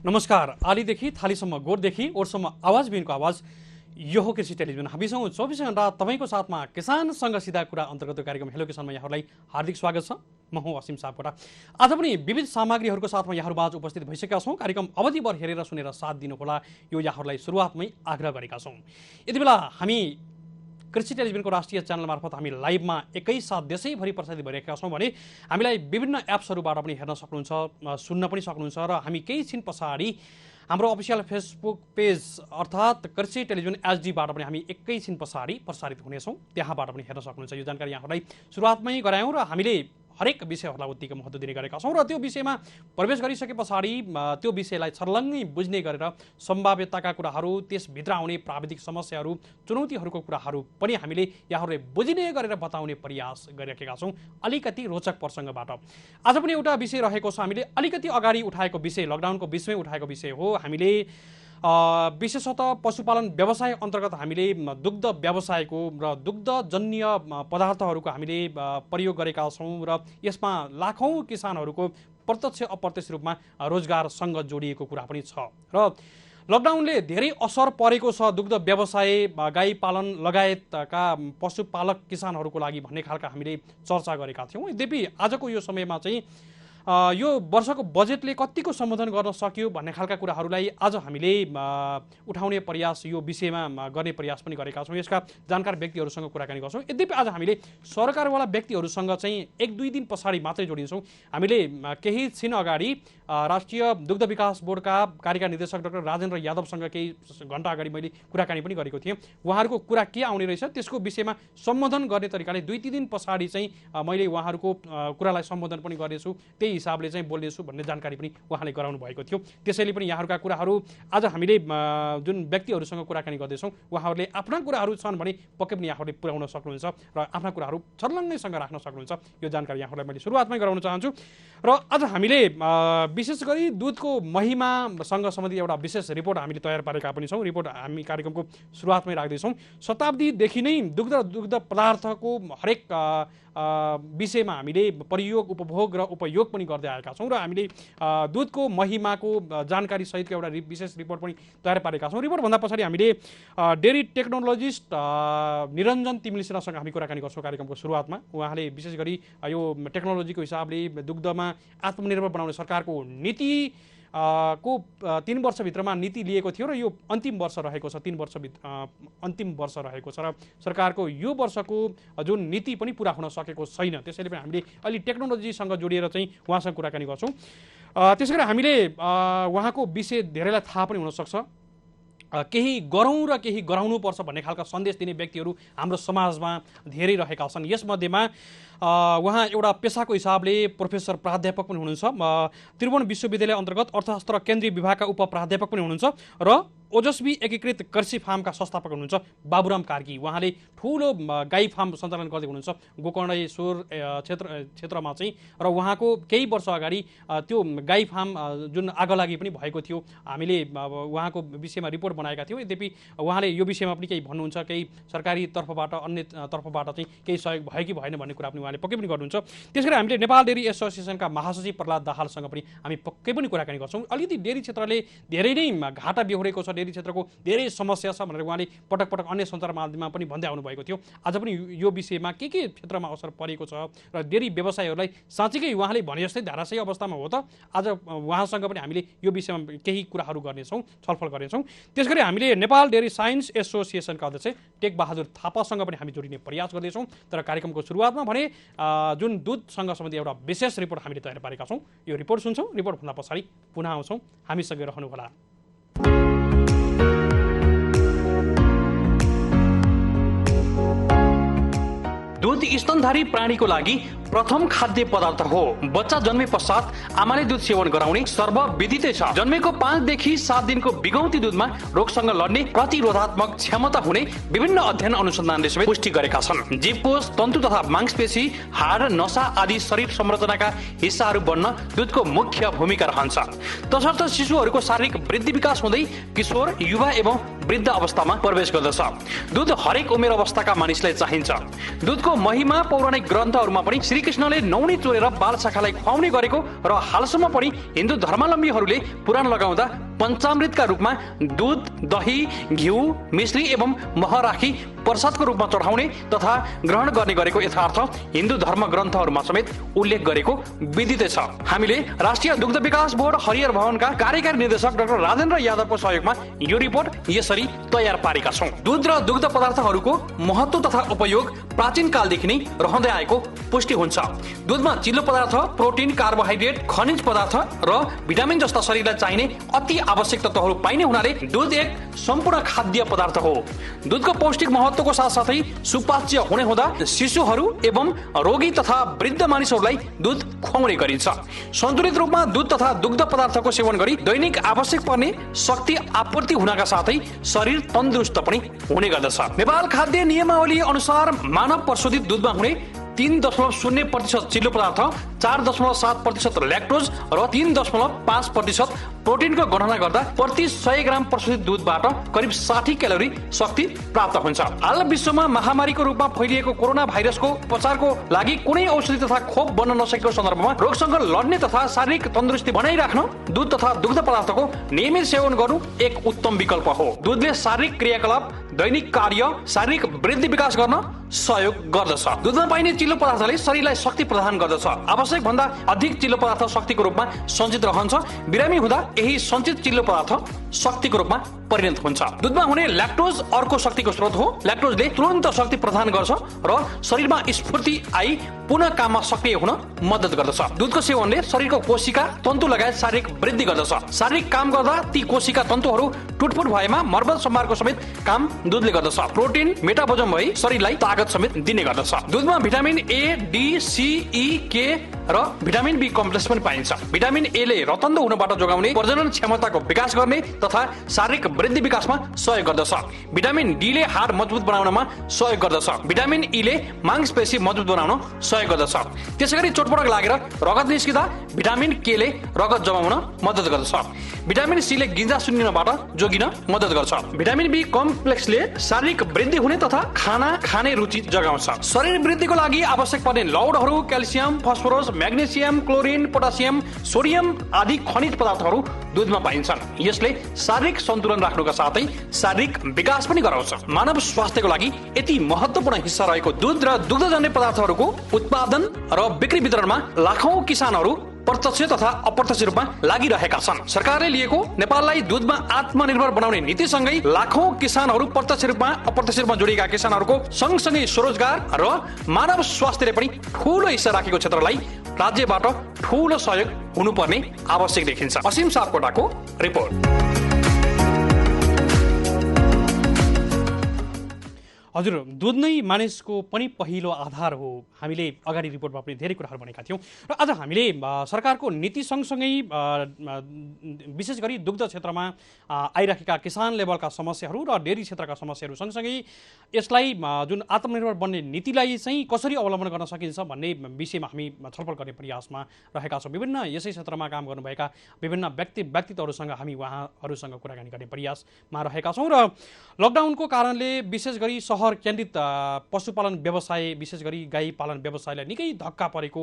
नमस्कार। आलीदेखि थालीसम्म, गोठदेखि ओठसम्म आवाज बिनको आवाज, यो हो कृषि टेलिभिजन। हामीसँग 24 घण्टा तपाईँको साथमा किसानसँग सिधा कुरा अन्तर्गत कार्यक्रम हेलो किसानमा यहाँहरूलाई हार्दिक स्वागत छ। म हुँ असीम सापकोटा। आज पनि विविध सामग्रीहरूको साथमा यहाँहरूबाझ उपस्थित भइसकेका छौँ। कार्यक्रम अवधिभर हेरेर सुनेर साथ दिनुहोला, यो यहाँहरूलाई सुरुवातमै आग्रह गरेका छौँ। यति बेला हामी कृषि टेलिभिजनको राष्ट्रिय च्यानल मार्फत हामी लाइभमा एकैसाथ देशैभरि प्रसारित भइरहेका छौँ भने हामीलाई विभिन्न एप्सहरूबाट पनि हेर्न सक्नुहुन्छ, सुन्न पनि सक्नुहुन्छ। र हामी केही छिन पछाडि हाम्रो अफिसियल फेसबुक पेज अर्थात् कृषि टेलिभिजन एचडीबाट पनि हामी एकैछिन पछाडि प्रसारित हुनेछौँ, त्यहाँबाट पनि हेर्न सक्नुहुन्छ। यो जानकारी यहाँहरूलाई सुरुवातमै गरायौँ र हामीले हरेक विषयहरूलाई उत्तिकै महत्त्व दिने गरेका छौँ र त्यो विषयमा प्रवेश गरिसके पछाडि त्यो विषयलाई छर्लङ्गै बुझ्ने गरेर सम्भाव्यताका कुराहरू, त्यसभित्र आउने प्राविधिक समस्याहरू, चुनौतीहरूको कुराहरू पनि हामीले यहाँहरूले बुझिने गरेर बताउने प्रयास गरिरहेका छौँ अलिकति रोचक प्रसङ्गबाट। आज पनि एउटा विषय रहेको छ, हामीले अलिकति अगाडि उठाएको विषय, लकडाउनको बिचमै उठाएको विषय हो। हामीले विशेषतः पशुपालन व्यवसाय अन्तर्गत हामीले दुग्ध व्यवसायको र दुग्धजन्य पदार्थहरूको हामीले प्रयोग गरेका छौँ र यसमा लाखौँ किसानहरूको प्रत्यक्ष अप्रत्यक्ष रूपमा रोजगारसँग जोडिएको कुरा पनि छ। र लकडाउनले धेरै असर परेको छ दुग्ध व्यवसाय, गाई पालन लगायतका पशुपालक किसानहरूको लागि भन्ने खालका हामीले चर्चा गरेका थियौँ। यद्यपि आजको यो समयमा चाहिँ यो वर्षको बजेटले कतिको सम्बोधन गर्न सक्यो भन्ने खालका कुराहरूलाई आज हामीले उठाउने प्रयास, यो विषयमा गर्ने प्रयास पनि गरेका छौँ। यसका जानकार व्यक्तिहरूसँग कुराकानी गर्छौँ। यद्यपि आज हामीले सरकारवाला व्यक्तिहरूसँग चाहिँ 1-2 दिन पछाडि मात्रै जोडिन्छौँ। हामीले केही छिन अगाडि राष्ट्रिय दुग्ध विकास बोर्डका कार्यकारी निर्देशक डाक्टर राजेन्द्र यादवसँग केही घण्टा अगाडि मैले कुराकानी पनि गरेको थिएँ। उहाँहरूको कुरा के आउने रहेछ त्यसको विषयमा सम्बोधन गर्ने तरिकाले 2-3 दिन पछाडि चाहिँ मैले उहाँहरूको कुरालाई सम्बोधन पनि गर्नेछु, त्यही हिसाबले चाहिँ बोल्नेछु भन्ने जानकारी पनि उहाँले गराउनु भएको थियो। त्यसैले पनि यहाँहरूका कुराहरू आज हामीले जुन व्यक्तिहरूसँग कुराकानी गर्दैछौँ उहाँहरूले आफ्ना कुराहरू छन् भने पक्कै पनि यहाँहरूले पुर्याउन सक्नुहुन्छ र आफ्ना कुराहरू छर्लङ्गैसँग राख्न सक्नुहुन्छ। यो जानकारी यहाँहरूलाई मैले सुरुवातमै गराउन चाहन्छु। र आज हामीले विशेष गरी दुधको महिमासँग सम्बन्धित एउटा विशेष रिपोर्ट हामीले तयार पारेका पनि छौँ। रिपोर्ट हामी कार्यक्रमको सुरुवातमै राख्दैछौँ। शताब्दीदेखि नै दुग्ध पदार्थको हरेक विषयमा हामीले प्रयोग, उपभोग र उपयोग पनि गर्दै आएका छौँ र हामीले दुधको महिमाको जानकारी सहितको एउटा विशेष रिपोर्ट पनि तयार पारेका छौँ। रिपोर्टभन्दा पछाडि हामीले डेरी टेक्नोलोजिस्ट निरञ्जन तिमिलसिनासँग हामी कुराकानी गर्छौँ कार्यक्रमको सुरुवातमा। उहाँले विशेष गरी यो टेक्नोलोजीको हिसाबले दुग्धमा आत्मनिर्भर बनाउने सरकारको नीति को 3 वर्षभित्रमा नीति लिएको थियो र यो अन्तिम वर्ष रहेको छ। 3 वर्षभित्र अन्तिम वर्ष रहेको छ र सरकारको यो वर्षको जुन नीति पनि पुरा हुन सकेको छैन। त्यसैले पनि हामीले अलि टेक्नोलोजीसँग जोडिएर चाहिँ उहाँसँग कुराकानी गर्छौँ। त्यसै गरी हामीले उहाँको विषय धेरैलाई थाहा पनि हुनसक्छ, केही गरौँ र केही गराउनुपर्छ भन्ने खालका सन्देश दिने व्यक्तिहरू हाम्रो समाजमा धेरै रहेका छन्। यसमध्येमा उहाँ एउटा पेसाको हिसाबले प्रोफेसर प्राध्यापक पनि हुनुहुन्छ, त्रिभुवन विश्वविद्यालय अन्तर्गत अर्थशास्त्र केन्द्रीय विभागका उपप्राध्यापक पनि हुनुहुन्छ र ओजस्वी एकीकृत कृषि फार्मका संस्थापक हुनुहुन्छ बाबुराम कार्की। उहाँले ठुलो गाई फार्म सञ्चालन गर्दै हुनुहुन्छ गोकर्णेश्वर क्षेत्रमा चाहिँ, र उहाँको केही वर्ष अगाडि त्यो गाई फार्म जुन आगलागी पनि भएको थियो हामीले उहाँको विषयमा रिपोर्ट बनाएका थियौँ। यद्यपि उहाँले यो विषयमा पनि केही भन्नुहुन्छ, केही सरकारी तर्फबाट अन्य तर्फबाट चाहिँ केही सहयोग भयो कि भएन भन्ने कुरा पनि उहाँले पक्कै पनि गर्नुहुन्छ। त्यसैले हामीले नेपाल डेरी एसोसिएसनका महासचिव प्रहलाद दाहालसँग पनि हामी पक्कै पनि कुराकानी गर्छौँ। अलिकति डेरी क्षेत्रले धेरै नै घाटा बेहोरेको छ, डेरी क्षेत्रको धेरै समस्या छ भनेर उहाँले पटक पटक अन्य सञ्चार माध्यममा पनि भन्दै आउनु भएको थियो। आज पनि यो विषयमा के क्षेत्रमा असर परेको छ र डेरी व्यवसायहरूलाई साँच्चीकै उहाँले भने जस्तै धाराशायी अवस्थामा हो त, आज उहाँसँग पनि हामीले यो विषयमा केही कुराहरू गर्नेछौँ, छलफल गर्नेछौँ। त्यसगरी हामीले नेपाल डेरी साइन्स एसोसिएसनका अध्यक्ष टेक बहादुर थापासँग पनि हामी जोडिने प्रयास गर्दैछौँ। तर कार्यक्रमको सुरुवातमा भने जुन दुधसँग सम्बन्धित एउटा विशेष रिपोर्ट हामीले तयार पारेका छौँ, यो रिपोर्ट सुन्छौँ। रिपोर्टभन्दा पछाडि पुनः आउँछौँ, हामीसँगै रहनुहोला। दुध स्तनधारी प्राणीको लागि प्रथम खाद्य पदार्थ हो। बच्चा जन्मे पश्चात आमाले दुध सेवन गराउने सर्वविदितै छ। जन्मेको 5 देखि 7 दिनको बिगौती दुधमा रोगसँग लड्ने प्रतिरोधात्मक क्षमता हुने विभिन्न अध्ययन अनुसन्धानले समेत पुष्टि गरेका छन्। जीवकोष, तन्तु तथा मांसपेशी, हाड, नसा आदि शरीर संरचनाका हिस्साहरू बन्न दुधको मुख्य भूमिका रहन्छ। तसर्थ शिशुहरूको शारीरिक वृद्धि विकास हुँदै किशोर, युवा एवं वृद्ध अवस्थामा प्रवेश गर्दछ। दुध हरेक उमेर अवस्थाका मानिसलाई चाहिन्छ। दुधको महिमा पौराणिक ग्रन्थहरूमा पनि श्री श्रीकृष्णले नौनी चोरेर बालशाखालाई खुवाउने गरेको र हालसम्म पनि हिन्दू धर्मावलम्बीहरूले पुराण लगाउँदा पञ्चामृतका रूपमा दूध, दही, घिउ, मिश्री एवं मह राखी प्रसादको रूपमा चढाउने तथा ग्रहण गर्ने गरेको यथार्थ हिन्दू धर्म ग्रन्थहरूमा समेत उल्लेख गरेको विदितै छ। हामीले राष्ट्रिय दुग्ध विकास बोर्ड हरिहर भवनका कार्यकारी निर्देशक डाक्टर राजेन्द्र यादवको सहयोगमा यो रिपोर्ट यसरी तयार पारेका छौँ। दूध र दुग्ध पदार्थहरूको महत्त्व तथा उपयोग प्राचीन कालदेखि नै रहँदै आएको पुष्टि हुन्छ। दूधमा चिल्लो पदार्थ, प्रोटिन, कार्बोहाइड्रेट, खनिज पदार्थ र भिटामिन जस्ता शरीरलाई चाहिने अति आवश्यक तत्त्वहरू पाइने हुनाले दूध एक सम्पूर्ण खाद्य पदार्थ हो। दूधको पौष्टिक महत्त्वको साथसाथै सुपाच्य हुने हुँदा शिशुहरू एवं रोगी तथा वृद्ध मानिसहरूलाई दूध खुवाउने गरिन्छ। सन्तुलित रूपमा दूध तथा दुग्ध पदार्थको सेवन गरी दैनिक आवश्यक पर्ने शक्ति आपूर्ति हुनका साथै शरीर तन्दुरुस्त पनि हुने गर्दछ। नेपाल खाद्य नियमावली अनुसार मानव प्रशोधित दूधमा हुने 3.0% चिल्लो पदार्थ, 4.7% ल्याक्टोज र 3.5% प्रोटिनको गणना गर्दा प्रति 100 ग्राम प्रशोधित दूधबाट करिब 60 क्यालोरी शक्ति प्राप्त हुन्छ। हाल विश्वमा महामारीको रूपमा फैलिएको कोरोना भाइरसको उपचारको लागि कुनै औषधि तथा खोप बन्न नसकेको सन्दर्भमा रोगसँग लड्ने तथा शारीरिक तन्दुरुस्ती बनाइराख्न दूध तथा दुग्ध पदार्थको नियमित सेवन गर्नु एक उत्तम विकल्प हो। दूधले शारीरिक क्रियाकलाप, दैनिक कार्य, शारीरिक वृद्धि विकास गर्न सहयोग गर्दछ। दूधमा पाइने चिल्लो पदार्थले शरीरलाई शक्ति प्रदान गर्दछ। आवश्यक भन्दा अधिक चिल्लो पदार्थ शक्तिको रूपमा सञ्चित रहन्छ। बिरामी हुँदा यही सञ्चित चिल्लो पदार्थ शक्तिको रूपमा परिणत हुन्छ। दूधमा हुने ल्याक्टोज अर्को शक्तिको स्रोत हो। ल्याक्टोजले तुरन्त शक्ति प्रदान गर्छ र शरीरमा स्फूर्ति आई पुनः काममा सक्रिय हुन मद्दत गर्दछ। दूधको सेवनले शरीरको कोशिका तन्तु लगायत शारीरिक वृद्धि गर्दछ। शारीरिक काम गर्दा ती कोशिका तन्तुहरू टुटफुट भएमा मर्मत सम्भारको समेत काम दूधले गर्दछ। प्रोटिन मेटाबोलिजम भई शरीरलाई ताकत समेत दिने गर्दछ। दूधमा भिटामिन ए, डी, सी, ई, के र भिटामिन बी कम्प्लेक्स पनि पाइन्छ। भिटामिन ए ले रतन्द हुनबाट जोगाउने, प्रजनन क्षमताको विकास गर्ने तथा शारीरिक वृद्धि विकासमा सहयोग गर्दछ। भिटामिन डी ले हाड मजबुत बनाउनमा सहयोग गर्दछ। भिटामिन ई ले मांसपेशी मजबुत बनाउन सहयोग गर्दछ। त्यसैगरी चोटपटक लागेर रगत निस्किँदा भिटामिन के ले रगत जमाउन मद्दत गर्दछ। भिटामिन सी ले गिजा सुन्निनबाट जोगिन मद्दत गर्छ। भिटामिन बी कम्प्लेक्सले शारीरिक वृद्धि हुने तथा खाना खाने रुचि जगाउँछ। शरीर वृद्धिको लागि आवश्यक पर्ने लौडहरू, calcium, phosphorus, magnesium, chlorine, potassium, sodium आदि खनिज पदार्थहरू दूधमा पाइन्छन्। यसले शारीरिक सन्तुलन राख्नुका साथै शारीरिक विकास पनि गराउँछ। मानव स्वास्थ्यको लागि यति महत्त्वपूर्ण हिस्सा रहेको दूध र दुग्धजन्य पदार्थहरूको उत्पादन र बिक्री वितरणमा लाखौं किसानहरू प्रत्यक्ष तथा अप्रत्यक्ष रूपमा लागिरहेका छन्। सरकारले लिएको नेपाललाई दूधमा आत्मनिर्भर बनाउने नीतिसँगै लाखौं किसानहरू प्रत्यक्ष रूपमा अप्रत्यक्ष रूपमा जोडिएका किसानहरूको सँगसँगै स्वरोजगार र मानव स्वास्थ्यले पनि ठूलो हिस्सा राखेको क्षेत्रलाई राज्यबाट ठूलो सहयोग हुनुपर्ने आवश्यक देखिन्छ। असीम सापकोटाको रिपोर्ट। हजुर, दूध नै मानिसको पनि पहिलो आधार हो। हामीले अगाडि रिपोर्टमा पनि धेरै कुराहरू भनेका थियौँ र आज हामीले सरकारको नीति सँगसँगै विशेष गरी दुग्ध क्षेत्रमा आइरहेका किसान लेभलका समस्याहरू र डेरी क्षेत्रका समस्याहरू सँगसँगै यसलाई जुन आत्मनिर्भर बन्ने नीतिलाई चाहिँ कसरी अवलम्बन गर्न सकिन्छ भन्ने विषयमा हामी छलफल गर्ने प्रयासमा रहेका छौँ। विभिन्न यसै क्षेत्रमा काम गर्नुभएका विभिन्न व्यक्तित्वहरूसँग हामी उहाँहरूसँग कुराकानी गर्ने प्रयासमा रहेका छौँ र लकडाउनको कारणले विशेष गरी सहर केन्द्रित पशुपालन व्यवसाय, विशेष गरी गाई पालन व्यवसायलाई निकै धक्का परेको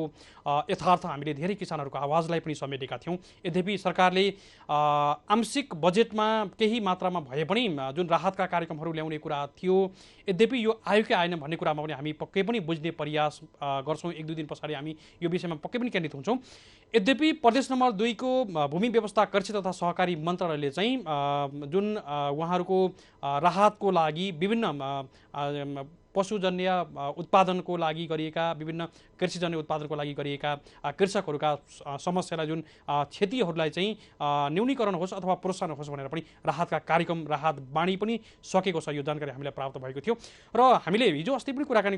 यथार्थ हामीले धेरै किसानहरूको आवाजलाई पनि समेटेका थियौँ। यद्यपि सरकारले आंशिक बजेटमा केही मात्रामा भए पनि जुन राहतका कार्यक्रमहरू ल्याउने कुरा थियो, यद्यपि यो आयो कि आएन भन्ने कुरामा पनि हामी पक्कै पनि बुझ्ने प्रयास गर्छौँ। 1-2 दिन पछाडि हामी यो विषयमा पक्कै पनि केन्द्रित हुन्छौँ। यद्यपि प्रदेश नम्बर 2 को भूमि व्यवस्था कृषि तथा सहकारी मन्त्रालयले चाहिँ जुन उहाँहरूको राहतको लागि विभिन्न पशुजन्य उत्पादनको लागि गरिएका, विभिन्न कृषिजन्य उत्पादनको लागि गरिएका कृषकहरूका समस्यालाई जुन क्षतिहरूलाई चाहिँ न्यूनीकरण होस् अथवा प्रोत्साहन होस् भनेर पनि राहतका कार्यक्रम, राहत बाँडी पनि सकेको छ। यो जानकारी हामीलाई प्राप्त भएको थियो र हामीले हिजो अस्ति पनि कुराकानी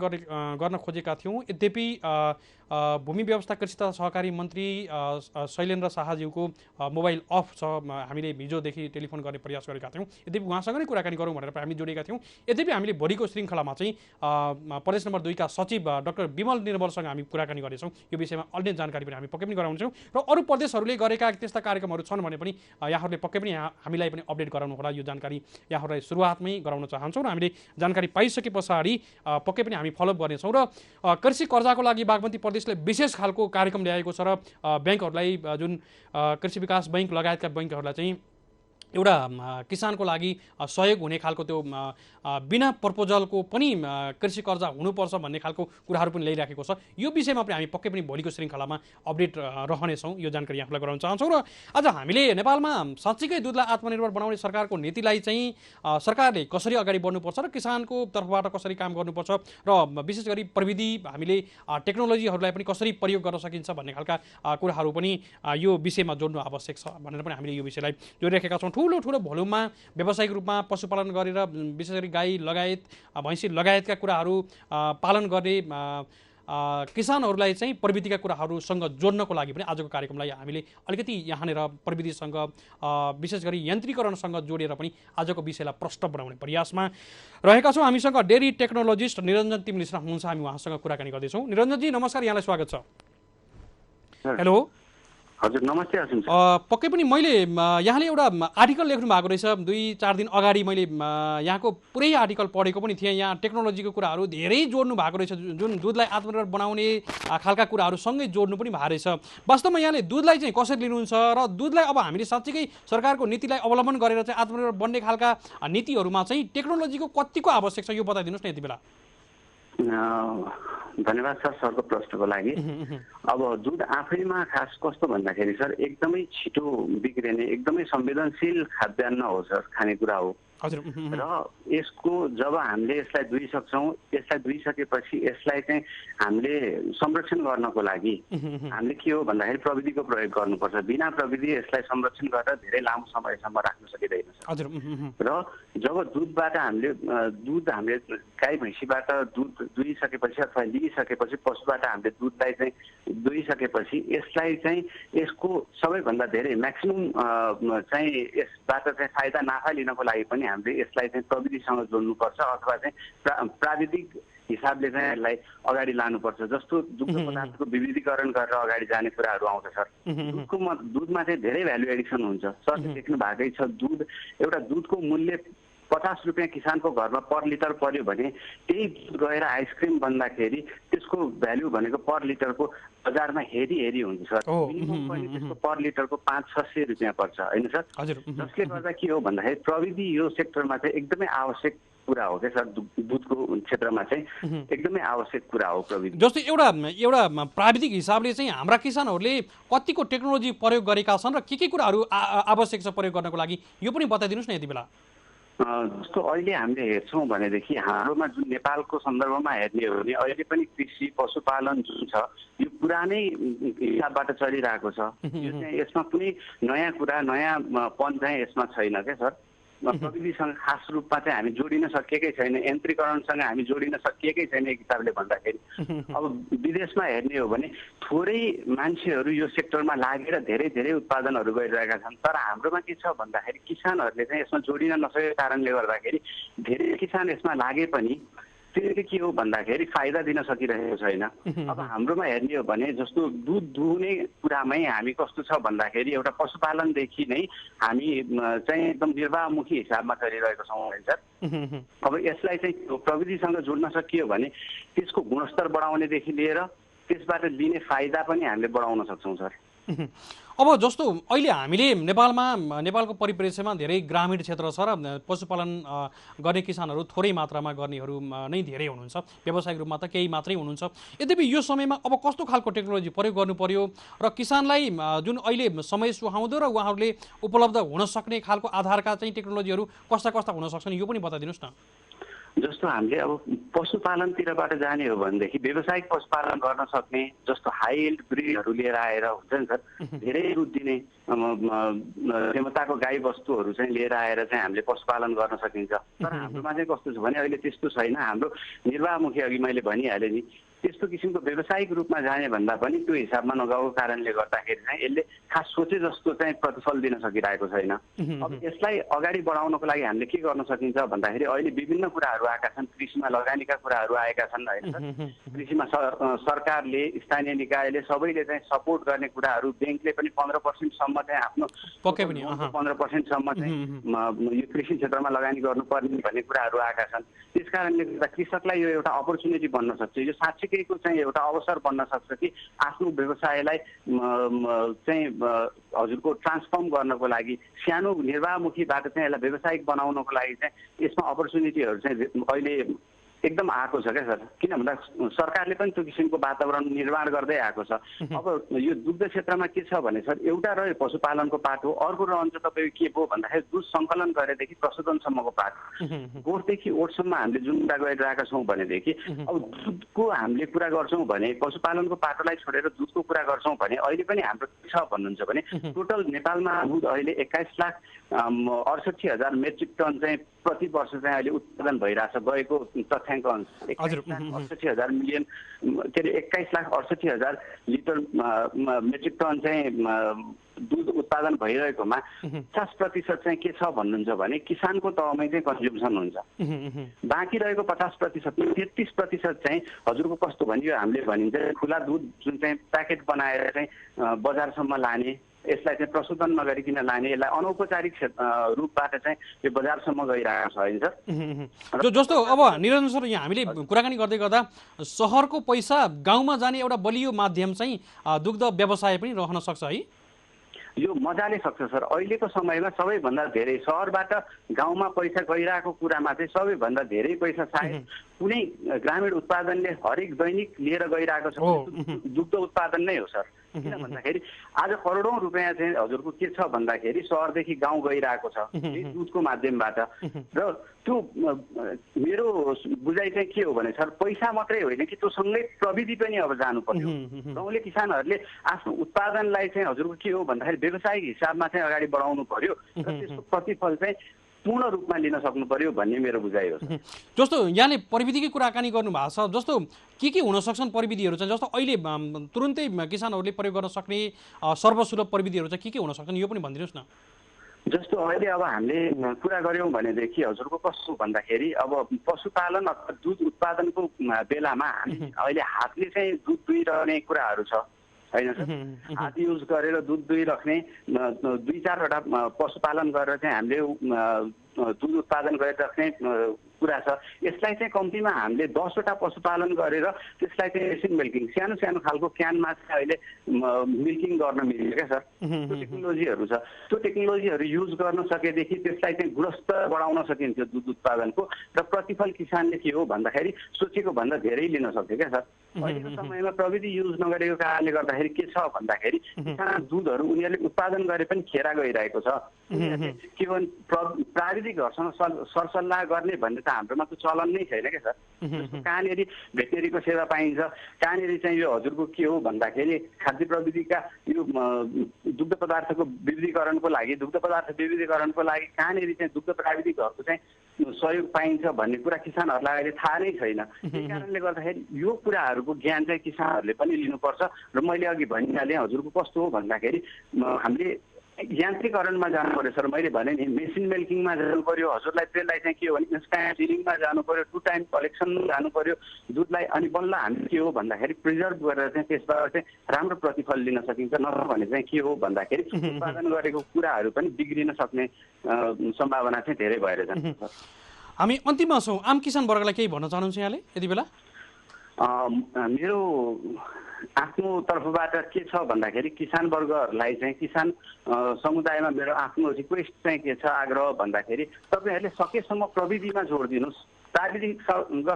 गर्न खोजेका थियौँ। यद्यपि भूमि व्यवस्था कृषि तथा सहकारी मन्त्री शैलेन्द्र शाहज्यूको मोबाइल अफ छ। हामीले हिजोदेखि टेलिफोन गर्ने प्रयास गरेका थियौँ। यद्यपि उहाँसँग नै कुराकानी गरौँ भनेर हामी जोडेका थियौँ। यद्यपि हामीले भोलिको श्रृङ्खलामा चाहिँ प्रदेश नम्बर 2 का सचिव डाक्टर विमल निर्मलसँग हामी कुराकानी गर्नेछौँ। यो विषयमा अन्य जानकारी पनि हामी पक्कै पनि गराउँछौँ र अरू प्रदेशहरूले गरेका त्यस्ता कार्यक्रमहरू छन् भने पनि यहाँहरूले पक्कै पनि हामीलाई पनि अपडेट गराउनु होला। यो जानकारी यहाँहरूलाई सुरुवातमै गराउन चाहन्छौँ र हामीले जानकारी पाइसके पछाडि पक्कै पनि हामी फलोअप गर्नेछौँ। र कृषि कर्जाको लागि बागमती प्रदेशले विशेष खालको कार्यक्रम ल्याएको छ र ब्याङ्कहरूलाई जुन कृषि विकास बैङ्क लगायतका बैङ्कहरूलाई चाहिँ एउटा किसानको लागि सहयोग हुने खालको त्यो बिना प्रपोजलको पनि कृषि कर्जा हुनुपर्छ भन्ने खालको कुराहरू पनि ल्याइराखेको छ। यो विषयमा पनि हामी पक्कै पनि भोलिको श्रृङ्खलामा अपडेट रहनेछौँ। यो जानकारी यहाँलाई गराउन चाहन्छौँ। र आज हामीले नेपालमा साँच्चीकै दुधलाई आत्मनिर्भर बनाउने सरकारको नीतिलाई चाहिँ सरकारले कसरी अगाडि बढ्नुपर्छ र किसानको तर्फबाट कसरी काम गर्नुपर्छ र विशेष गरी प्रविधि हामीले टेक्नोलोजीहरूलाई पनि कसरी प्रयोग गर्न सकिन्छ भन्ने खालका कुराहरू पनि यो विषयमा जोड्नु आवश्यक छ भनेर पनि हामीले यो विषयलाई जोडिराखेका छौँ। ठुलो भोल्युममा व्यावसायिक रूपमा पशुपालन गरेर विशेष गरी गाई लगायत भैँसी लगायतका कुराहरू पालन गर्ने किसानहरूलाई चाहिँ प्रविधिका कुराहरूसँग जोड्नको लागि पनि आजको कार्यक्रमलाई हामीले अलिकति यहाँनिर प्रविधिसँग विशेष गरी यन्त्रीकरणसँग जोडेर पनि आजको विषयलाई प्रष्ट बनाउने प्रयासमा रहेका छौँ। हामीसँग डेरी टेक्नोलोजिस्ट निरञ्जन तिम मिश्रा हुनुहुन्छ। हामी उहाँसँग कुराकानी गर्दैछौँ। निरञ्जनजी नमस्कार, यहाँलाई स्वागत छ। हेलो हजुर नमस्ते असिम सर। पक्कै पनि मैले यहाँले एउटा आर्टिकल लेख्नु भएको रहेछ 2-4 दिन अगाडि मैले यहाँको पुरै आर्टिकल पढेको पनि थिएँ। यहाँ टेक्नोलोजीको कुराहरू धेरै जोड्नु भएको रहेछ, जुन दुधलाई आत्मनिर्भर बनाउने खालका कुराहरू सँगै जोड्नु पनि भएको रहेछ। वास्तवमा यहाँले दुधलाई चाहिँ कसरी लिनुहुन्छ र दुधलाई अब हामीले साँच्चीकै सरकारको नीतिलाई अवलम्बन गरेर चाहिँ आत्मनिर्भर बन्ने खालका नीतिहरूमा चाहिँ टेक्नोलोजीको कतिको आवश्यक छ यो बताइदिनुहोस् न यति बेला। धन्यवाद सर सरको प्रश्नको लागि। अब दुध आफैमा खास कस्तो भन्दाखेरि सर एकदमै छिटो बिग्रिने एकदमै संवेदनशील खाद्यान्न हो सर, खानेकुरा हो। र यसको जब हामीले यसलाई दुहिसक्छौँ, यसलाई दुहिसकेपछि यसलाई चाहिँ हामीले संरक्षण गर्नको लागि हामीले के हो भन्दाखेरि प्रविधिको प्रयोग गर्नुपर्छ। बिना प्रविधि यसलाई संरक्षण गरेर धेरै लामो समयसम्म राख्न सकिँदैन सर। र जब दुधबाट हामीले गाई भैँसीबाट दुध दुहिसकेपछि अथवा लिइसकेपछि पशुबाट हामीले दुधलाई चाहिँ दुहिसकेपछि यसलाई चाहिँ यसको सबैभन्दा धेरै म्याक्सिमम चाहिँ यसबाट चाहिँ फाइदा नाफा लिनको लागि पनि हामीले यसलाई चाहिँ प्रविधिसँग जोड्नुपर्छ अथवा चाहिँ प्राविधिक हिसाबले चाहिँ यसलाई अगाडि लानुपर्छ। जस्तो दुग्ध पदार्थको विविधीकरण गरेर अगाडि जाने कुराहरू आउँछ सर। दुधमा चाहिँ धेरै भ्यालु एडिसन हुन्छ। सरले देख्नु भएकै छ, दुधको मूल्य 50 रुपियाँ किसानको घरमा पर लिटर पर्यो भने त्यही दुध गएर आइसक्रिम बन्दाखेरि त्यसको भ्यालु भनेको पर लिटरको बजारमा हेरी हुन्छ सर। मिनिमम पनि त्यसको पर लिटरको 500-600 रुपियाँ पर्छ होइन सर। जसले गर्दा के हो भन्दाखेरि प्रविधि यो सेक्टरमा चाहिँ एकदमै आवश्यक कुरा हो क्या सर। दुधको क्षेत्रमा चाहिँ एकदमै आवश्यक कुरा हो प्रविधि। जस्तो एउटा प्राविधिक हिसाबले चाहिँ हाम्रा किसानहरूले कतिको टेक्नोलोजी प्रयोग गरेका छन् र के कुराहरू आवश्यक छ प्रयोग गर्नको लागि यो पनि बताइदिनुहोस् न यति बेला। जस्तो अहिले हामीले हेर्छौँ भनेदेखि हाम्रोमा जुन नेपालको सन्दर्भमा हेर्ने हो भने अहिले पनि कृषि पशुपालन जुन छ यो पुरानै हिसाबबाट चलिरहेको छ। यो चाहिँ यसमा कुनै नयाँ कुरा नयाँपन चाहिँ यसमा छैन क्या सर। प्रविधिसँग खास रूपमा चाहिँ हामी जोडिन सकिएकै छैन, यन्त्रीकरणसँग हामी जोडिन सकिएकै छैन एक हिसाबले भन्दाखेरि। अब विदेशमा हेर्ने हो भने थोरै मान्छेहरू यो सेक्टरमा लागेर धेरै उत्पादनहरू गरिरहेका छन्। तर हाम्रोमा के छ भन्दाखेरि किसानहरूले चाहिँ यसमा जोडिन नसकेको कारणले गर्दाखेरि धेरै किसान यसमा लागे पनि त्यसले के हो भन्दाखेरि फाइदा दिन सकिरहेको छैन। अब हाम्रोमा हेर्ने हो भने जस्तो दुध दुहुने कुरामै हामी कस्तो छ भन्दाखेरि एउटा पशुपालनदेखि नै हामी चाहिँ एकदम निर्वाहमुखी हिसाबमा चलिरहेको छौँ सर। अब यसलाई चाहिँ प्रविधिसँग जोड्न सकियो भने त्यसको गुणस्तर बढाउनेदेखि लिएर त्यसबाट लिने फाइदा पनि हामीले बढाउन सक्छौँ सर। अब जस्तो अहिले हामीले नेपालको परिप्रेक्ष्यमा धेरै ग्रामीण क्षेत्र छ र पशुपालन गर्ने किसानहरू थोरै मात्रामा गर्नेहरू नै धेरै हुनुहुन्छ, व्यावसायिक रूपमा त केही मात्रै हुनुहुन्छ। यद्यपि यो समयमा अब कस्तो खालको टेक्नोलोजी प्रयोग गर्नु पर्यो र किसानलाई जुन अहिले समय सुहाउँदो र उहाँहरूले उपलब्ध हुन सक्ने खालको आधारका चाहिँ टेक्नोलोजीहरू कस्ता हुन सक्छन् यो पनि बताइदिनुहोस् न। जस्तो हामीले अब पशुपालनतिरबाट जाने हो भनेदेखि व्यावसायिक पशुपालन गर्न सक्ने जस्तो हाई यिल्ड ब्रिडहरू लिएर आएर हुन्छ नि सर, धेरै दुध दिने क्षमताको गाई वस्तुहरू चाहिँ लिएर आएर चाहिँ हामीले पशुपालन गर्न सकिन्छ। तर हाम्रोमा चाहिँ कस्तो छ भने अहिले त्यस्तो छैन। हाम्रो निर्वाहमुखी अघि मैले भनिहालेँ नि त्यस्तो किसिमको व्यावसायिक रूपमा जाने भन्दा पनि त्यो हिसाबमा नगएको कारणले गर्दाखेरि चाहिँ यसले खास सोचे जस्तो चाहिँ प्रतिफल दिन सकिरहेको छैन। अब यसलाई अगाडि बढाउनको लागि हामीले के गर्न सकिन्छ भन्दाखेरि अहिले विभिन्न कुराहरू आएका छन्, कृषिमा लगानीका कुराहरू आएका छन् होइन। कृषिमा सरकारले, स्थानीय निकायले सबैले चाहिँ सपोर्ट गर्ने कुराहरू, ब्याङ्कले पनि 15% चाहिँ आफ्नो 15% चाहिँ यो कृषि क्षेत्रमा लगानी गर्नुपर्ने भन्ने कुराहरू आएका छन्। त्यस कारणले गर्दा कृषकलाई यो एउटा अपर्च्युनिटी बन्न सक्छ, यो साँच्चैको चाहिँ एउटा अवसर बन्न सक्छ कि आफ्नो व्यवसायलाई चाहिँ हजुरको ट्रान्सफर्म गर्नको लागि, सानो निर्वाहमुखीबाट चाहिँ यसलाई व्यावसायिक बनाउनको लागि चाहिँ यसमा अपर्च्युनिटीहरू चाहिँ अहिले एकदम आएको छ क्या सर। किन भन्दा सरकारले पनि त्यो किसिमको वातावरण निर्माण गर्दै आएको छ। अब यो दुग्ध क्षेत्रमा के छ भने सर, एउटा रह्यो पशुपालनको पाठ हो, अर्को रहन्छ तपाईँको के हो भन्दाखेरि दुध सङ्कलन गरेदेखि प्रशोधनसम्मको पाठ। गोठदेखि ओठसम्म हामीले जुन कुरा गरिरहेका छौँ भनेदेखि अब दुधको हामीले कुरा गर्छौँ भने, पशुपालनको पाटोलाई छोडेर दुधको कुरा गर्छौँ भने अहिले पनि हाम्रो के छ भन्नुहुन्छ भने टोटल नेपालमा दुध अहिले 21,68,000 मेट्रिक टन चाहिँ प्रति वर्ष चाहिँ अहिले उत्पादन भइरहेछ। गएको तथ्याङ्क अनुसार 21,68,000 मिलियन के अरे 21,68,000 लिटर मेट्रिक टन चाहिँ दुध उत्पादन भइरहेकोमा 50% चाहिँ के छ भन्नुहुन्छ भने किसानको तहमै चाहिँ कन्ज्युम्सन हुन्छ। बाँकी रहेको 50%, 33% चाहिँ हजुरको कस्तो भनियो हामीले भनिन्छ खुला दुध जुन चाहिँ प्याकेट बनाएर चाहिँ बजारसम्म लाने, यसलाई चाहिँ प्रशोधन नगरिकन लाने, यसलाई अनौपचारिक रूपबाट चाहिँ यो बजारसम्म गइरहेको छ होइन सर। जस्तो अब निरञ्जन सर, यहाँ हामीले कुराकानी गर्दै गर्दा सहरको पैसा गाउँमा जाने एउटा बलियो माध्यम चाहिँ दुग्ध व्यवसाय पनि रहन सक्छ है? यो मजाले सक्छ सर। अहिलेको समयमा सबैभन्दा धेरै सहरबाट गाउँमा पैसा गइरहेको कुरामा चाहिँ सबैभन्दा धेरै पैसा सायद कुनै ग्रामीण उत्पादनले हरेक दैनिक लिएर गइरहेको छ दुग्ध उत्पादन नै हो सर। किन भन्दाखेरि आज करोडौँ रुपियाँ चाहिँ हजुरको के छ भन्दाखेरि सहरदेखि गाउँ गइरहेको छ दुधको माध्यमबाट। र त्यो मेरो बुझाइ चाहिँ के हो भने सर, पैसा मात्रै होइन कि त्यो सँगै प्रविधि पनि अब जानु पर्यो। गाउँले किसानहरूले आफ्नो उत्पादनलाई चाहिँ हजुरको के हो भन्दाखेरि व्यावसायिक हिसाबमा चाहिँ अगाडि बढाउनु पर्यो र त्यसको प्रतिफल चाहिँ पूर्ण रूपमा लिन सक्नु पर्यो भन्ने मेरो बुझाइ हो। जस्तो यहाँले प्रविधिकै कुराकानी गर्नुभएको छ, जस्तो के हुन सक्छन् प्रविधिहरू चाहिँ, जस्तो अहिले तुरुन्तै किसानहरूले प्रयोग गर्न सक्ने सर्वसुलभ प्रविधिहरू चाहिँ के हुन सक्छन्, यो पनि भनिदिनुहोस् न। जस्तो अहिले अब हामीले कुरा गऱ्यौँ भनेदेखि हजुरको कस्तो भन्दाखेरि अब पशुपालन अथवा दुध उत्पादनको बेलामा हामी अहिले हातले चाहिँ दुध दुहिरहने कुराहरू छ होइन सर। हात युज गरेर दुध दुहिराख्ने 2-4वटा पशुपालन गरेर चाहिँ हामीले दुध उत्पादन गरिराख्ने कुरा छ। यसलाई चाहिँ कम्तीमा हामीले 10वटा पशुपालन गरेर त्यसलाई चाहिँ मेसिन मिल्किङ, सानो सानो खालको क्यानमा चाहिँ अहिले मिल्किङ गर्न मिल्छ क्या सर। त्यो टेक्नोलोजीहरू छ। त्यो टेक्नोलोजीहरू युज गर्न सकेदेखि त्यसलाई चाहिँ गुणस्तर बढाउन सकिन्थ्यो दुध उत्पादनको, र प्रतिफल किसानले के हो भन्दाखेरि सोचेको भन्दा धेरै लिन सक्थ्यो क्या सर। अहिलेको समयमा प्रविधि युज नगरेको कारणले गर्दाखेरि के छ भन्दाखेरि किसान दुधहरू उनीहरूले उत्पादन गरे पनि खेरा गइरहेको छ। के भन् प्राविधिकहरूसँग सरसल्लाह गर्ने भन्ने त हाम्रोमा त चलन नै छैन क्या सर। कहाँनिर भेटेरीको सेवा पाइन्छ, कहाँनिर चाहिँ यो हजुरको के हो भन्दाखेरि खाद्य प्रविधिका यो दुग्ध पदार्थको विविधीकरणको लागि कहाँनिर चाहिँ दुग्ध प्राविधिकहरूको चाहिँ सहयोग पाइन्छ भन्ने कुरा किसानहरूलाई अहिले थाहा नै छैन। त्यही कारणले गर्दाखेरि यो कुराहरूको ज्ञान चाहिँ किसानहरूले पनि लिनुपर्छ। र मैले अघि भनिहालेँ हजुरको कस्तो हो भन्दाखेरि हामीले यान्त्रिकरणमा जानु पर्यो सर। मैले भने नि मेसिन मिल्किङमा जानु पर्यो, हजुरलाई त्यसलाई चाहिँ के हो भने इन्स्ट्यान्ट चिलिङमा जानु पर्यो, 2 टाइम कलेक्सनमा जानु पर्यो दुधलाई, अनि बल्ल हामी के हो भन्दाखेरि प्रिजर्भ गरेर चाहिँ त्यसबाट चाहिँ राम्रो प्रतिफल लिन सकिन्छ। नत्र भने चाहिँ के हो भन्दाखेरि उत्पादन गरेको कुराहरू पनि बिग्रिन सक्ने सम्भावना चाहिँ धेरै भएर जान्छ। हामी अन्तिममा छौँ, आम किसान वर्गलाई केही भन्न चाहनुहुन्छ यहाँले यति बेला? मेरो आफ्नो तर्फबाट के छ भन्दाखेरि किसान वर्गहरूलाई चाहिँ, किसान समुदायमा मेरो आफ्नो रिक्वेस्ट चाहिँ के छ, आग्रह भन्दाखेरि तपाईँहरूले सकेसम्म प्रविधिमा जोड दिनुहोस्, प्राविधिकसँग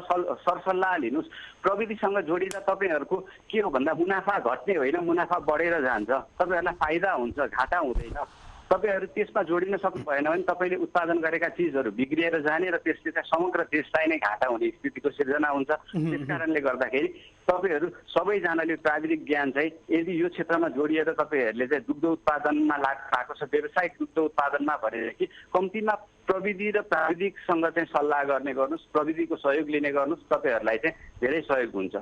सरसल्लाह लिनुहोस्। प्रविधिसँग जोडिँदा तपाईँहरूको के हो भन्दा मुनाफा घट्ने होइन, मुनाफा बढेर जान्छ, तपाईँहरूलाई फाइदा हुन्छ, घाटा हुँदैन। तपाईँहरू त्यसमा जोडिन सक्नु भएन भने तपाईँले उत्पादन गरेका चिजहरू बिग्रिएर जाने र त्यसले चाहिँ समग्र देशलाई नै घाटा हुने स्थितिको सिर्जना हुन्छ। त्यस कारणले गर्दाखेरि तपाईँहरू सबैजनाले प्राविधिक ज्ञान चाहिँ यदि यो क्षेत्रमा जोडिएर तपाईँहरूले चाहिँ दुग्ध उत्पादनमा लाग्नु छ, व्यावसायिक दुग्ध उत्पादनमा भनेदेखि कम्तीमा प्रविधि र प्राविधिकसँग चाहिँ सल्लाह गर्ने गर्नुहोस्, प्रविधिको सहयोग लिने गर्नुहोस्, तपाईँहरूलाई चाहिँ धेरै सहयोग हुन्छ।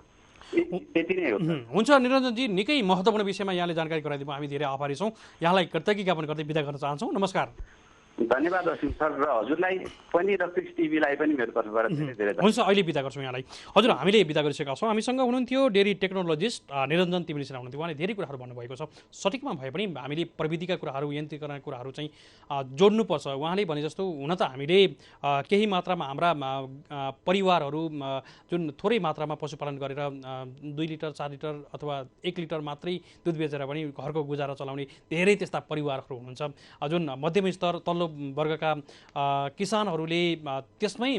त्यति नै हो। हुन्छ निरञ्जनजी, निकै महत्त्वपूर्ण विषयमा यहाँले जानकारी गराइदिनु, हामी धेरै आभारी छौँ। यहाँलाई कृतज्ञता ज्ञापन गर्दै बिदा गर्न चाहन्छौँ। नमस्कार। धन्यवाद असिम सर र हजुरलाई पनि र क्रिस टिभीलाई पनि मेरो तर्फबाट धेरै धेरै हुन्छ, अहिले बिदा गर्छौँ यहाँलाई। हजुर, हामीले बिदा गरिसकेका छौँ। हामीसँग हुनुहुन्थ्यो डेरी टेक्नोलोजिस्ट निरञ्जन तिमिल हुनुहुन्थ्यो। उहाँले धेरै कुराहरू भन्नुभएको छ। सठिकमा भए पनि हामीले प्रविधिका कुराहरू, यन्त्रीकरणका कुराहरू चाहिँ जोड्नुपर्छ। उहाँले भने जस्तो हुन त हामीले केही मात्रामा हाम्रा परिवारहरू जुन थोरै मात्रामा पशुपालन गरेर 2 लिटर 4 लिटर अथवा 1 लिटर मात्रै दुध बेचेर पनि घरको गुजारा चलाउने धेरै त्यस्ता परिवारहरू हुनुहुन्छ। जुन मध्यम स्तर तल्लो वर्गका किसानहरूले त्यसमै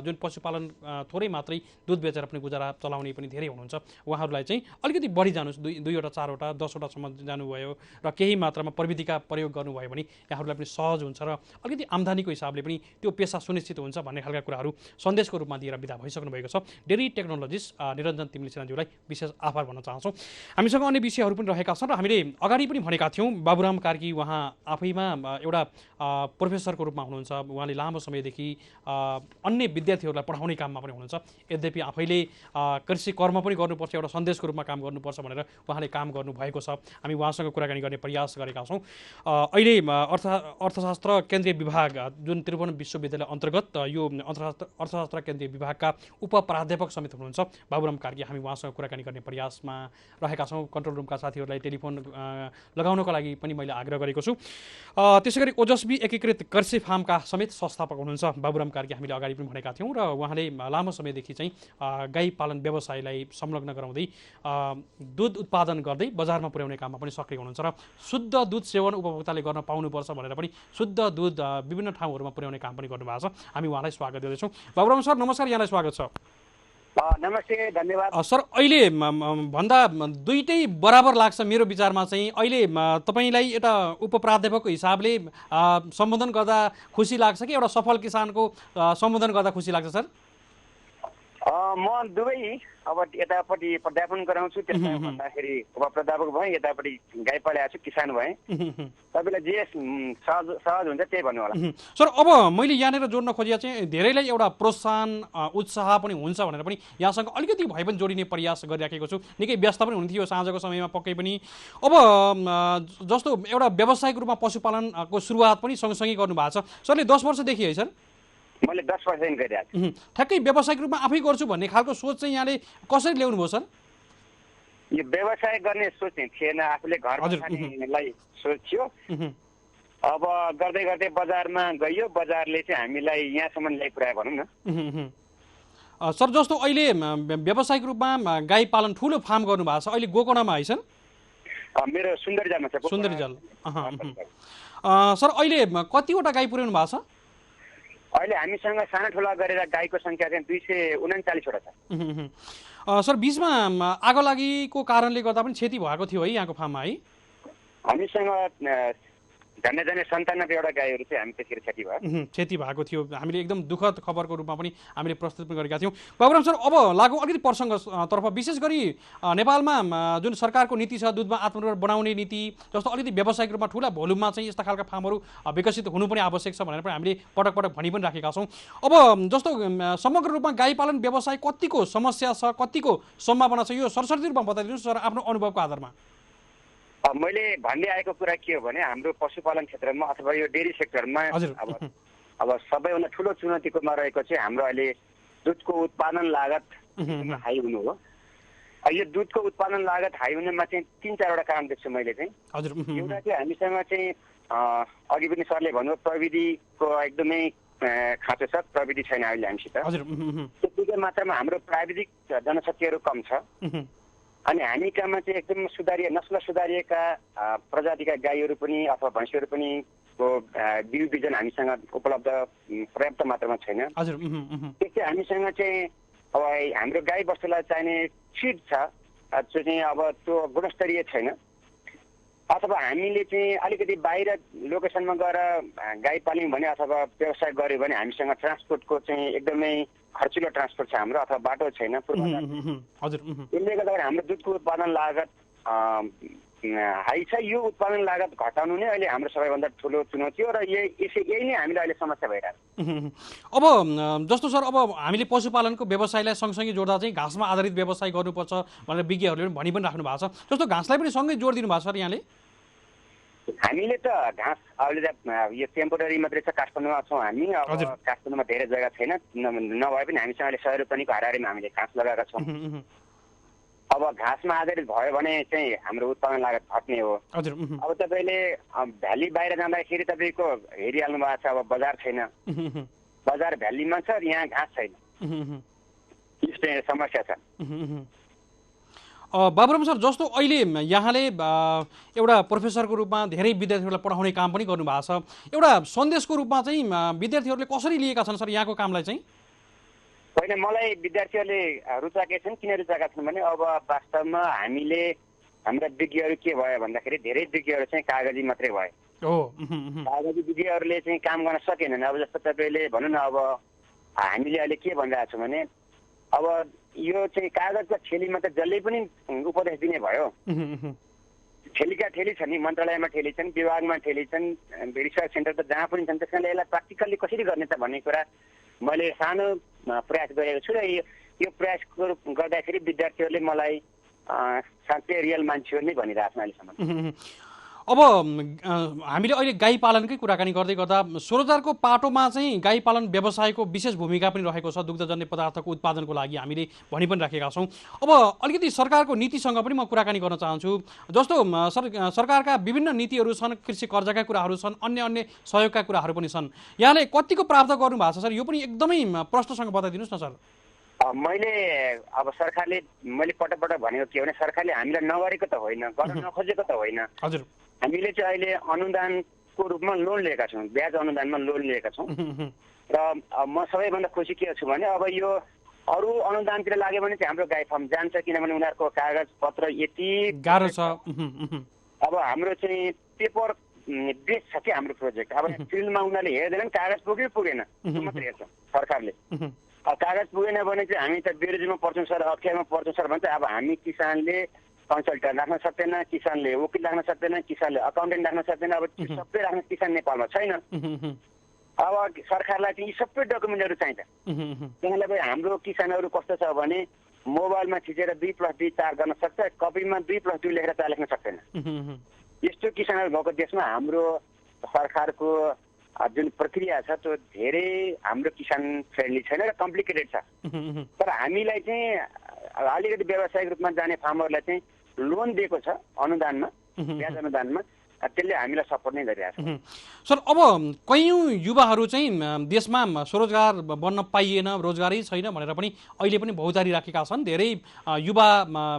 जुन पशुपालन थोरै मात्रै दुध बेचेर पनि गुजारा चलाउने पनि धेरै हुनुहुन्छ। उहाँहरूलाई चाहिँ अलिकति बढी जानुहोस्, 2वटा 4वटा 10वटासम्म जानुभयो र केही मात्रामा प्रविधिका प्रयोग गर्नुभयो भने यहाँहरूलाई पनि सहज हुन्छ र अलिकति आम्दानीको हिसाबले पनि त्यो पेसा सुनिश्चित हुन्छ भन्ने खालका कुराहरू सन्देशको रूपमा दिएर बिदा भइसक्नु भएको छ। डेरी टेक्नोलोजिस्ट निरञ्जन तिमिल सिन्हाज्यूलाई विशेष आभार भन्न चाहन्छौँ। हामीसँग अन्य विषयहरू पनि रहेका छन् र हामीले अगाडि पनि भनेका थियौँ। बाबुराम कार्की उहाँ आफैमा एउटा प्रोफेसरको रूपमा हुनुहुन्छ। उहाँले लामो समयदेखि अन्य विद्यार्थीहरूलाई पढाउने काममा पनि हुनुहुन्छ। यद्यपि आफैले कृषि कर्म पनि गर्नुपर्छ, एउटा सन्देशको रूपमा काम गर्नुपर्छ भनेर उहाँले काम गर्नुभएको छ। हामी उहाँसँग कुराकानी गर्ने प्रयास गरेका छौँ। अहिले अर्थशास्त्र केन्द्रीय विभाग जुन त्रिभुवन विश्वविद्यालय अन्तर्गत यो अर्थशास्त्र केन्द्रीय विभागका उपप्राध्यापक समेत हुनुहुन्छ बाबुराम कार्की। हामी उहाँसँग कुराकानी गर्ने प्रयासमा रहेका छौँ। कन्ट्रोल रुमका साथीहरूलाई टेलिफोन लगाउनको लागि पनि मैले आग्रह गरेको छु। त्यसै गरी ओजस्वी एकीकृत कृषि फार्मका समेत संस्थापक हुनुहुन्छ बाबुराम कार्की। हामीले अगाडि पनि भनेका थियौँ र उहाँले लामो समयदेखि चाहिँ गाई पालन व्यवसायलाई संलग्न गराउँदै दुध उत्पादन गर्दै बजारमा पुर्याउने काममा पनि सक्रिय हुनुहुन्छ र शुद्ध दुध सेवन उपभोक्ताले गर्न पाउनुपर्छ भनेर पनि शुद्ध दुध विभिन्न ठाउँहरूमा पुर्याउने काम पनि गर्नुभएको छ। हामी उहाँलाई स्वागत गर्दैछौँ। बाबुराम सर नमस्कार, यहाँलाई स्वागत छ। नमस्ते, धन्यवाद सर। अहिले भन्दा दुईटै बराबर लाग्छ मेरो विचारमा चाहिँ। अहिले तपाईँलाई एउटा उपप्राध्यापकको हिसाबले सम्बोधन गर्दा खुसी लाग्छ कि एउटा सफल किसानको सम्बोधन गर्दा खुसी लाग्छ सर? म दुवै अब यतापट्टि प्राध्यापन गराउँछु, त्यसमा भन्दाखेरि उपप्राध्यापक भएँ, यतापट्टि गाई पालेको छु, किसान भएँ। तपाईँलाई जे सहज हुन्छ त्यही भन्नु होला। सर अब मैले यहाँनिर जोड्न खोजेको चाहिँ धेरैलाई एउटा प्रोत्साहन उत्साह पनि हुन्छ भनेर पनि यहाँसँग अलिकति भए पनि जोडिने प्रयास गरिराखेको छु। निकै व्यस्त पनि हुन्थ्यो साँझको समयमा पक्कै पनि। अब जस्तो एउटा व्यावसायिक रूपमा पशुपालनको सुरुवात पनि सँगसँगै गर्नुभएको छ सरले 10 वर्षदेखि है सर? मैले 10 वर्षदेखि गरिरहेको छु। ठ्याक्कै व्यावसायिक रूपमा आफै गर्छु भन्ने खालको सोच चाहिँ यहाँले कसरी ल्याउनु भयो सर? यो व्यवसाय गर्ने सोच चाहिँ थिएन, आफूले घरमा खानेलाई सोच थियो। अब गर्दै गर्दै बजारमा गइयो, बजारले चाहिँ हामीलाई यहाँसम्म ल्याइपुर्यायो भनौँ न। सर जस्तो अहिले व्यावसायिक रूपमा गाई पालन ठुलो फार्म गर्नुभएको छ, अहिले गोकर्णमा है सर? मेरो सुन्दरीजलमा छ। सुन्दरीजल। सर अहिले कतिवटा गाई पुर्याउनु भएको छ? अहिले हामीसँग साना ठुला गरेर गाईको सङ्ख्या चाहिँ 239 वटा छ। सर बिचमा आगो लागेको कारणले गर्दा पनि क्षति भएको थियो है यहाँको फार्ममा है? हामीसँग झन्डै 97वटा गाईहरू चाहिँ हामी त्यतिखेर क्षति भएको थियो। हामीले एकदम दुःखद खबरको रूपमा पनि हामीले प्रस्तुत पनि गरेका थियौँ। बाबुराम सर अब लागौँ अलिकति प्रसङ्गतर्फ। विशेष गरी नेपालमा जुन सरकारको नीति छ दुधमा आत्मनिर्भर बनाउने नीति, जस्तो अलिकति व्यावसायिक रूपमा ठुला भोल्युममा चाहिँ यस्ता खालका फार्महरू विकसित हुनु पनि आवश्यक छ भनेर पनि हामीले पटक पटक भनि पनि राखेका छौँ। अब जस्तो समग्र रूपमा गाई पालन व्यवसाय कतिको समस्या छ, कतिको सम्भावना छ, यो सरसर्ती रूपमा बताइदिनुहोस् सर आफ्नो अनुभवको आधारमा। मैले भन्दै आएको कुरा के हो भने हाम्रो पशुपालन क्षेत्रमा अथवा यो डेरी सेक्टरमा अब सबैभन्दा ठुलो चुनौतीकोमा रहेको चाहिँ हाम्रो अहिले दुधको उत्पादन लागत हाई हुनु हो। यो दुधको उत्पादन लागत हाई हुनुमा चाहिँ 3-4वटा कारण देख्छु मैले चाहिँ। एउटा चाहिँ हामीसँग चाहिँ अघि पनि सरले भन्नुभयो प्रविधिको एकदमै खाँचो छ, प्रविधि छैन अहिले हामीसित। त्यतिकै मात्रामा हाम्रो प्राविधिक जनशक्तिहरू कम छ। अनि हामी कहाँमा चाहिँ एकदम नस्ल सुधारिएका प्रजातिका गाईहरू पनि अथवा भैँसीहरू पनि को बिउ बिजन हामीसँग उपलब्ध पर्याप्त मात्रामा छैन। त्यसै हामीसँग चाहिँ अब हाम्रो गाई बस्तुलाई चाहिने फिड छ जो चाहिँ अब त्यो गुणस्तरीय छैन, अथवा हामीले चाहिँ अलिकति बाहिर लोकेसनमा गएर गाई पाल्यौँ भने अथवा व्यवसाय गऱ्यो भने हामीसँग ट्रान्सपोर्टको चाहिँ एकदमै खर्चिलो ट्रान्सपोर्ट छ हाम्रो, अथवा बाटो छैन। त्यसले गर्दाखेरि हाम्रो दुधको उत्पादन लागत हाई छ। यो उत्पादन लागत घटाउनु नै अहिले हाम्रो सबैभन्दा ठुलो चुनौती हो र यही नै हामीलाई अहिले समस्या भइरहेको छ। अब जस्तो सर अब हामीले पशुपालनको व्यवसायलाई सँगसँगै जोड्दा चाहिँ घाँसमा आधारित व्यवसाय गर्नुपर्छ भनेर विज्ञहरूले भनि पनि राख्नु भएको छ। जस्तो घाँसलाई पनि सँगै जोड दिनु भएको छ सर यहाँले? हामीले त घाँस अहिले त यो टेम्पोररी मात्रै छ, काठमाडौँमा छौँ हामी। अब काठमाडौँमा धेरै जग्गा छैन, नभए पनि हामीसँग अहिले 100 रुपियाँको हाराहारीमा हामीले घाँस लगाएका छौँ। अब घाँसमा आधारित भयो भने चाहिँ हाम्रो उत्पादन लागत घट्ने हो। अब तपाईँले भ्याली बाहिर जाँदाखेरि तपाईँको हेरिहाल्नु भएको छ, अब बजार छैन, बजार भ्यालीमा छ, यहाँ घाँस छैन, यस्तो समस्या छ। बाबुराम सर, जस्तो अहिले यहाँले एउटा प्रोफेसरको रूपमा धेरै विद्यार्थीहरूलाई पढाउने काम पनि गर्नुभएको छ, एउटा सन्देशको रूपमा चाहिँ विद्यार्थीहरूले कसरी लिएका छन् सर यहाँको कामलाई चाहिँ? होइन, मलाई विद्यार्थीहरूले रुचाएका छन्। किन रुचाएका छन् भने अब वास्तवमा हामीले हाम्रा विज्ञहरू के भयो भन्दाखेरि धेरै विज्ञहरू चाहिँ कागजी मात्रै भए। कागजी विज्ञहरूले चाहिँ काम गर्न सकेनन्। अब जस्तो तपाईँले भनौँ न, अब हामीले अहिले के भनिरहेको छौँ भने अब यो चाहिँ कागजको ठेलीमा त जसले पनि उपदेश दिने भयो। ठेलीका ठेली छन् नि, मन्त्रालयमा ठेली छन्, विभागमा ठेली छन्, रिसर्च सेन्टर त जहाँ पनि छन्। त्यस कारणले यसलाई प्र्याक्टिकल्ली कसरी गर्ने त भन्ने कुरा मैले सानो प्रयास गरेको छु र यो प्रयास गर्दाखेरि विद्यार्थीहरूले मलाई साँच्चै रियल मान्छे नै भनिरहेको छन् अहिलेसम्म। अब हामीले अहिले गाई पालनकै कुराकानी गर्दै गर्दा स्वरोजगारको पाटोमा चाहिँ गाई पालन व्यवसायको विशेष भूमिका पनि रहेको छ दुग्धजन्य पदार्थको उत्पादनको लागि हामीले भनि पनि राखेका छौँ। अब अलिकति सरकारको नीतिसँग पनि म कुराकानी गर्न चाहन्छु। जस्तो सरकारका विभिन्न नीतिहरू छन्, कृषि कर्जाका कुराहरू छन्, अन्य सहयोगका कुराहरू पनि छन्। यहाँले कतिको प्राप्त गर्नुभएको छ सर? यो पनि एकदमै प्रश्नसँग बताइदिनुहोस् न सर। मैले अब सरकारले मैले पटक भनेको के भने सरकारले हामीलाई नगरेको त होइन, गर्न नखोजेको त होइन। हजुर, हामीले चाहिँ अहिले अनुदानको रूपमा लोन लिएका छौँ, ब्याज अनुदानमा लोन लिएका छौँ। र म सबैभन्दा खुसी के छु भने अब यो अरू अनुदानतिर लाग्यो भने चाहिँ हाम्रो गाई फार्म जान्छ, किनभने उनीहरूको कागज पत्र यति गाह्रो छ। अब हाम्रो चाहिँ पेपर बेस छ कि हाम्रो प्रोजेक्ट। अब फिल्डमा उनीहरूले हेर्दैनन्, कागज पुग्यो पुगेन मात्रै हेर्छ सरकारले। कागज पुगेन भने चाहिँ हामी त विरोधीमा पर्छौँ सर, अप्ठ्यारोमा पर्छौँ सर भने चाहिँ अब हामी किसानले कन्सल्टेन्ट राख्न सक्दैन, किसानले वकिल राख्न सक्दैन, किसानले अकाउन्टेन्ट राख्न सक्दैन। अब सबै राख्ने किसान नेपालमा छैन। अब सरकारलाई चाहिँ यी सबै डकुमेन्टहरू चाहिन्छ। त्यहाँले पनि हाम्रो किसानहरू कस्तो छ भने मोबाइलमा खिचेर 2+2 4 गर्न सक्छ, कपीमा 2+2 लेखेर 4 लेख्न सक्दैन। यस्तो किसानहरू भएको देशमा हाम्रो सरकारको जुन प्रक्रिया छ त्यो धेरै हाम्रो किसान फ्रेन्डली छैन र कम्प्लिकेटेड छ। तर हामीलाई चाहिँ अलिकति व्यावसायिक रूपमा जाने फार्मरलाई चाहिँ लोन दिएको छ अनुदानमा, ब्याज अनुदानमा, त्यसले हामीलाई सपोर्ट नै गरिरहेको छ। सर, अब कयौँ युवाहरू चाहिँ देशमा स्वरोजगार बन्न पाइएन, रोजगारै छैन भनेर पनि अहिले पनि बहुतारी राखेका छन्। धेरै युवा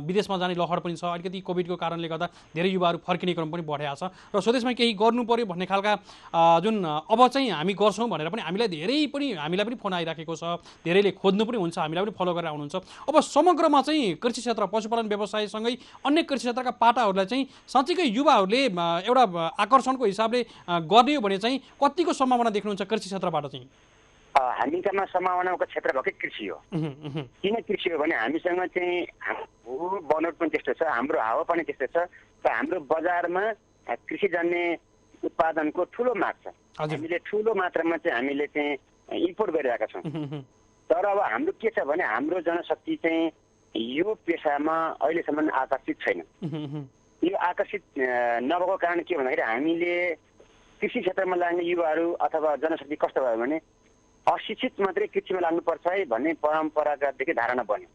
विदेशमा जाने लहर पनि छ। अलिकति कोभिडको कारणले गर्दा धेरै युवाहरू फर्किने क्रम पनि बढेको छ र स्वदेशमा केही गर्नु पर्यो भन्ने खालका जुन अब चाहिँ हामी गर्छौँ भनेर पनि हामीलाई पनि फोन आइराखेको छ। धेरैले खोज्नु पनि हुन्छ, हामीलाई पनि फलो गरेर आउनुहुन्छ। अब समग्रमा चाहिँ कृषि क्षेत्र, पशुपालन व्यवसायसँगै अन्य कृषि क्षेत्रका पाटाहरूलाई चाहिँ साँच्चीकै युवाहरूले एउटा आकर्षणको हिसाबले गर्ने हो भने चाहिँ कतिको सम्भावना देख्नुहुन्छ कृषि क्षेत्रबाट चाहिँ? हामीसँग सम्भावनाको क्षेत्र भएकै कृषि हो। किन कृषि हो भने हामीसँग चाहिँ हाम्रो बनोट पनि त्यस्तो छ, हाम्रो हावापानी त्यस्तो छ, र हाम्रो बजारमा कृषिजन्य उत्पादनको ठुलो माग छ। हामीले ठुलो मात्रामा चाहिँ हामीले चाहिँ इम्पोर्ट गरिरहेका छौँ। तर अब हाम्रो के छ भने हाम्रो जनशक्ति चाहिँ यो पेसामा अहिलेसम्म आकर्षित छैन। यो आकर्षित नभएको कारण के भन्दाखेरि हामीले कृषि क्षेत्रमा लाग्ने युवाहरू अथवा जनशक्ति कस्तो भयो भने अशिक्षित मात्रै कृषिमा लाग्नुपर्छ है भन्ने परम्परागतदेखि धारणा बन्यो।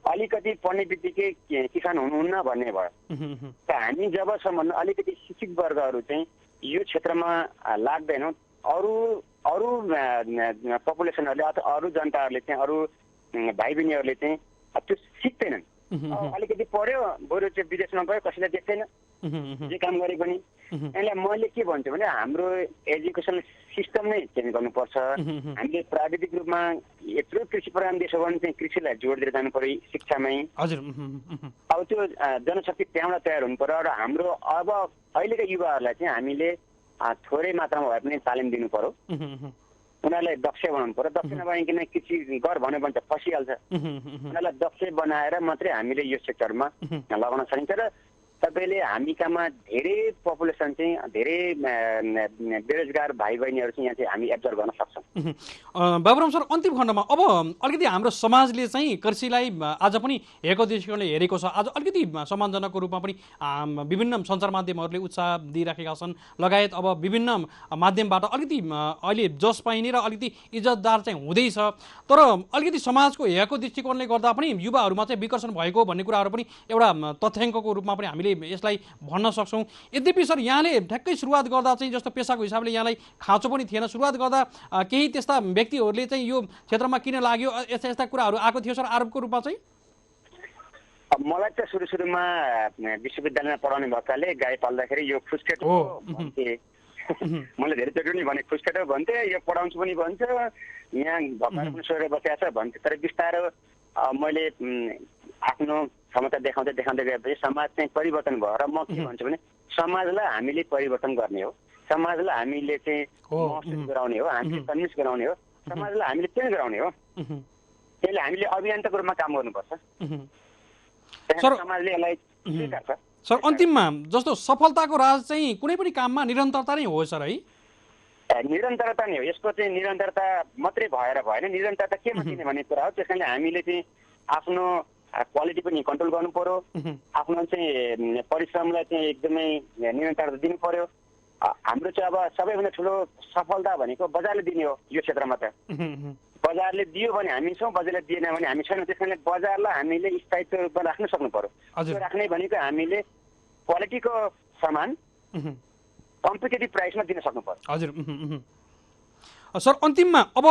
अलिकति पढ्ने बित्तिकै किसान हुनुहुन्न भन्ने भयो। त हामी जबसम्म अलिकति शिक्षित वर्गहरू चाहिँ यो क्षेत्रमा लाग्दैनौँ, अरू पपुलेसनहरूले अथवा अरू जनताहरूले चाहिँ अरू भाइ बहिनीहरूले चाहिँ त्यो सिक्दैनन्। अलिकति पढ्यो, बरु चाहिँ विदेशमा गयो, कसैलाई देख्दैन जे काम गरे पनि। यसलाई मैले के भन्छु भने हाम्रो एजुकेसन सिस्टम नै चेन्ज गर्नुपर्छ। हामीले प्राविधिक रूपमा यत्रो कृषि प्रधान देश हो भने चाहिँ कृषिलाई जोड दिएर जानु पर्यो शिक्षामै। अब त्यो जनशक्ति त्यहाँबाट तयार हुनु पर्यो र हाम्रो अब अहिलेका युवाहरूलाई चाहिँ हामीले थोरै मात्रामा भए पनि तालिम दिनु पर्यो। उनीहरूलाई दक्ष बनाउनु पर्यो। दक्ष नबनाइकन कृषि गर भन्यो भने त फसिहाल्छ। उनीहरूलाई दक्ष बनाएर मात्रै हामीले यो सेक्टरमा लगाउन सकिन्छ र तपाईँले हामी कहाँमा धेरै पपुलेसन चाहिँ धेरै बेरोजगार भाइ बहिनीहरू चाहिँ यहाँ चाहिँ हामी एब्जर्भ गर्न सक्छौँ। बाबुराम सर, अन्तिम खण्डमा अब अलिकति हाम्रो समाजले चाहिँ कृषिलाई आज पनि हेरेको दृष्टिकोणले हेरेको छ। आज अलिकति सम्मानजनकको रूपमा पनि विभिन्न सञ्चार माध्यमहरूले उत्साह दिइराखेका छन्, लगायत अब विभिन्न माध्यमबाट अलिकति अहिले जस पाइने र अलिकति इज्जतदार चाहिँ हुँदैछ। तर अलिकति समाजको हेरेको दृष्टिकोणले गर्दा पनि युवाहरूमा चाहिँ विकर्षण भएको भन्ने कुराहरू पनि एउटा तथ्याङ्कको रूपमा पनि हामीले यसलाई भन्न सक्छौँ। यद्यपि सर, यहाँले ठ्याक्कै सुरुवात गर्दा चाहिँ जस्तो पेसाको हिसाबले यहाँलाई खाँचो पनि थिएन, सुरुवात गर्दा केही त्यस्ता व्यक्तिहरूले चाहिँ यो क्षेत्रमा किन लाग्यो यस्ता यस्ता कुराहरू आएको थियो सर आरोपको रूपमा चाहिँ? मलाई त सुरुमा विश्वविद्यालयमा पढाउने भएकाले गाई पाल्दाखेरि यो खुस्केट हो भन्थे। मैले धेरैचोटि पनि भने खुस्केट हो भन्थे, यो पढाउँछु पनि भन्छ, यहाँ भर्खर पनि सोधेर बसेको छ भन्थे। तर बिस्तारो मैले आफ्नो क्षमता देखाउँदै गएपछि समाज चाहिँ परिवर्तन भयो। र म के भन्छु भने समाजलाई हामीले परिवर्तन गर्ने हो, समाजलाई हामीले चाहिँ महसुस गराउने हो, हामीले कन्भिन्स गराउने हो, समाजलाई हामीले चेन्ज गराउने हो। त्यसले हामीले अभियन्ताको रूपमा काम गर्नुपर्छ। समाजले यसलाई स्वीकार्छ। सर, अन्तिममा जस्तो सफलताको राज चाहिँ कुनै पनि काममा निरन्तरता नै हो सर, है? निरन्तरता नै हो। यसको चाहिँ निरन्तरता मात्रै भएर भएन, निरन्तरता केमा दिने भन्ने कुरा हो। त्यस कारणले हामीले चाहिँ आफ्नो क्वालिटी पनि कन्ट्रोल गर्नु पर्यो, आफ्नो चाहिँ परिश्रमलाई चाहिँ एकदमै निरन्तरता दिनु पर्यो। हाम्रो चाहिँ अब सबैभन्दा ठुलो सफलता भनेको बजारले दिने हो। यो क्षेत्रमा त बजारले दियो भने हामी छौँ, बजारले दिएन भने हामी छैनौँ। त्यस कारणले बजारलाई हामीले स्थायित्व रूपमा राख्न सक्नु पर्यो। त्यो राख्ने भनेको हामीले क्वालिटीको सामान कम्पिटेटिभ प्राइसमा दिन सक्नु पर्यो। हजुर सर, अन्तिममा अब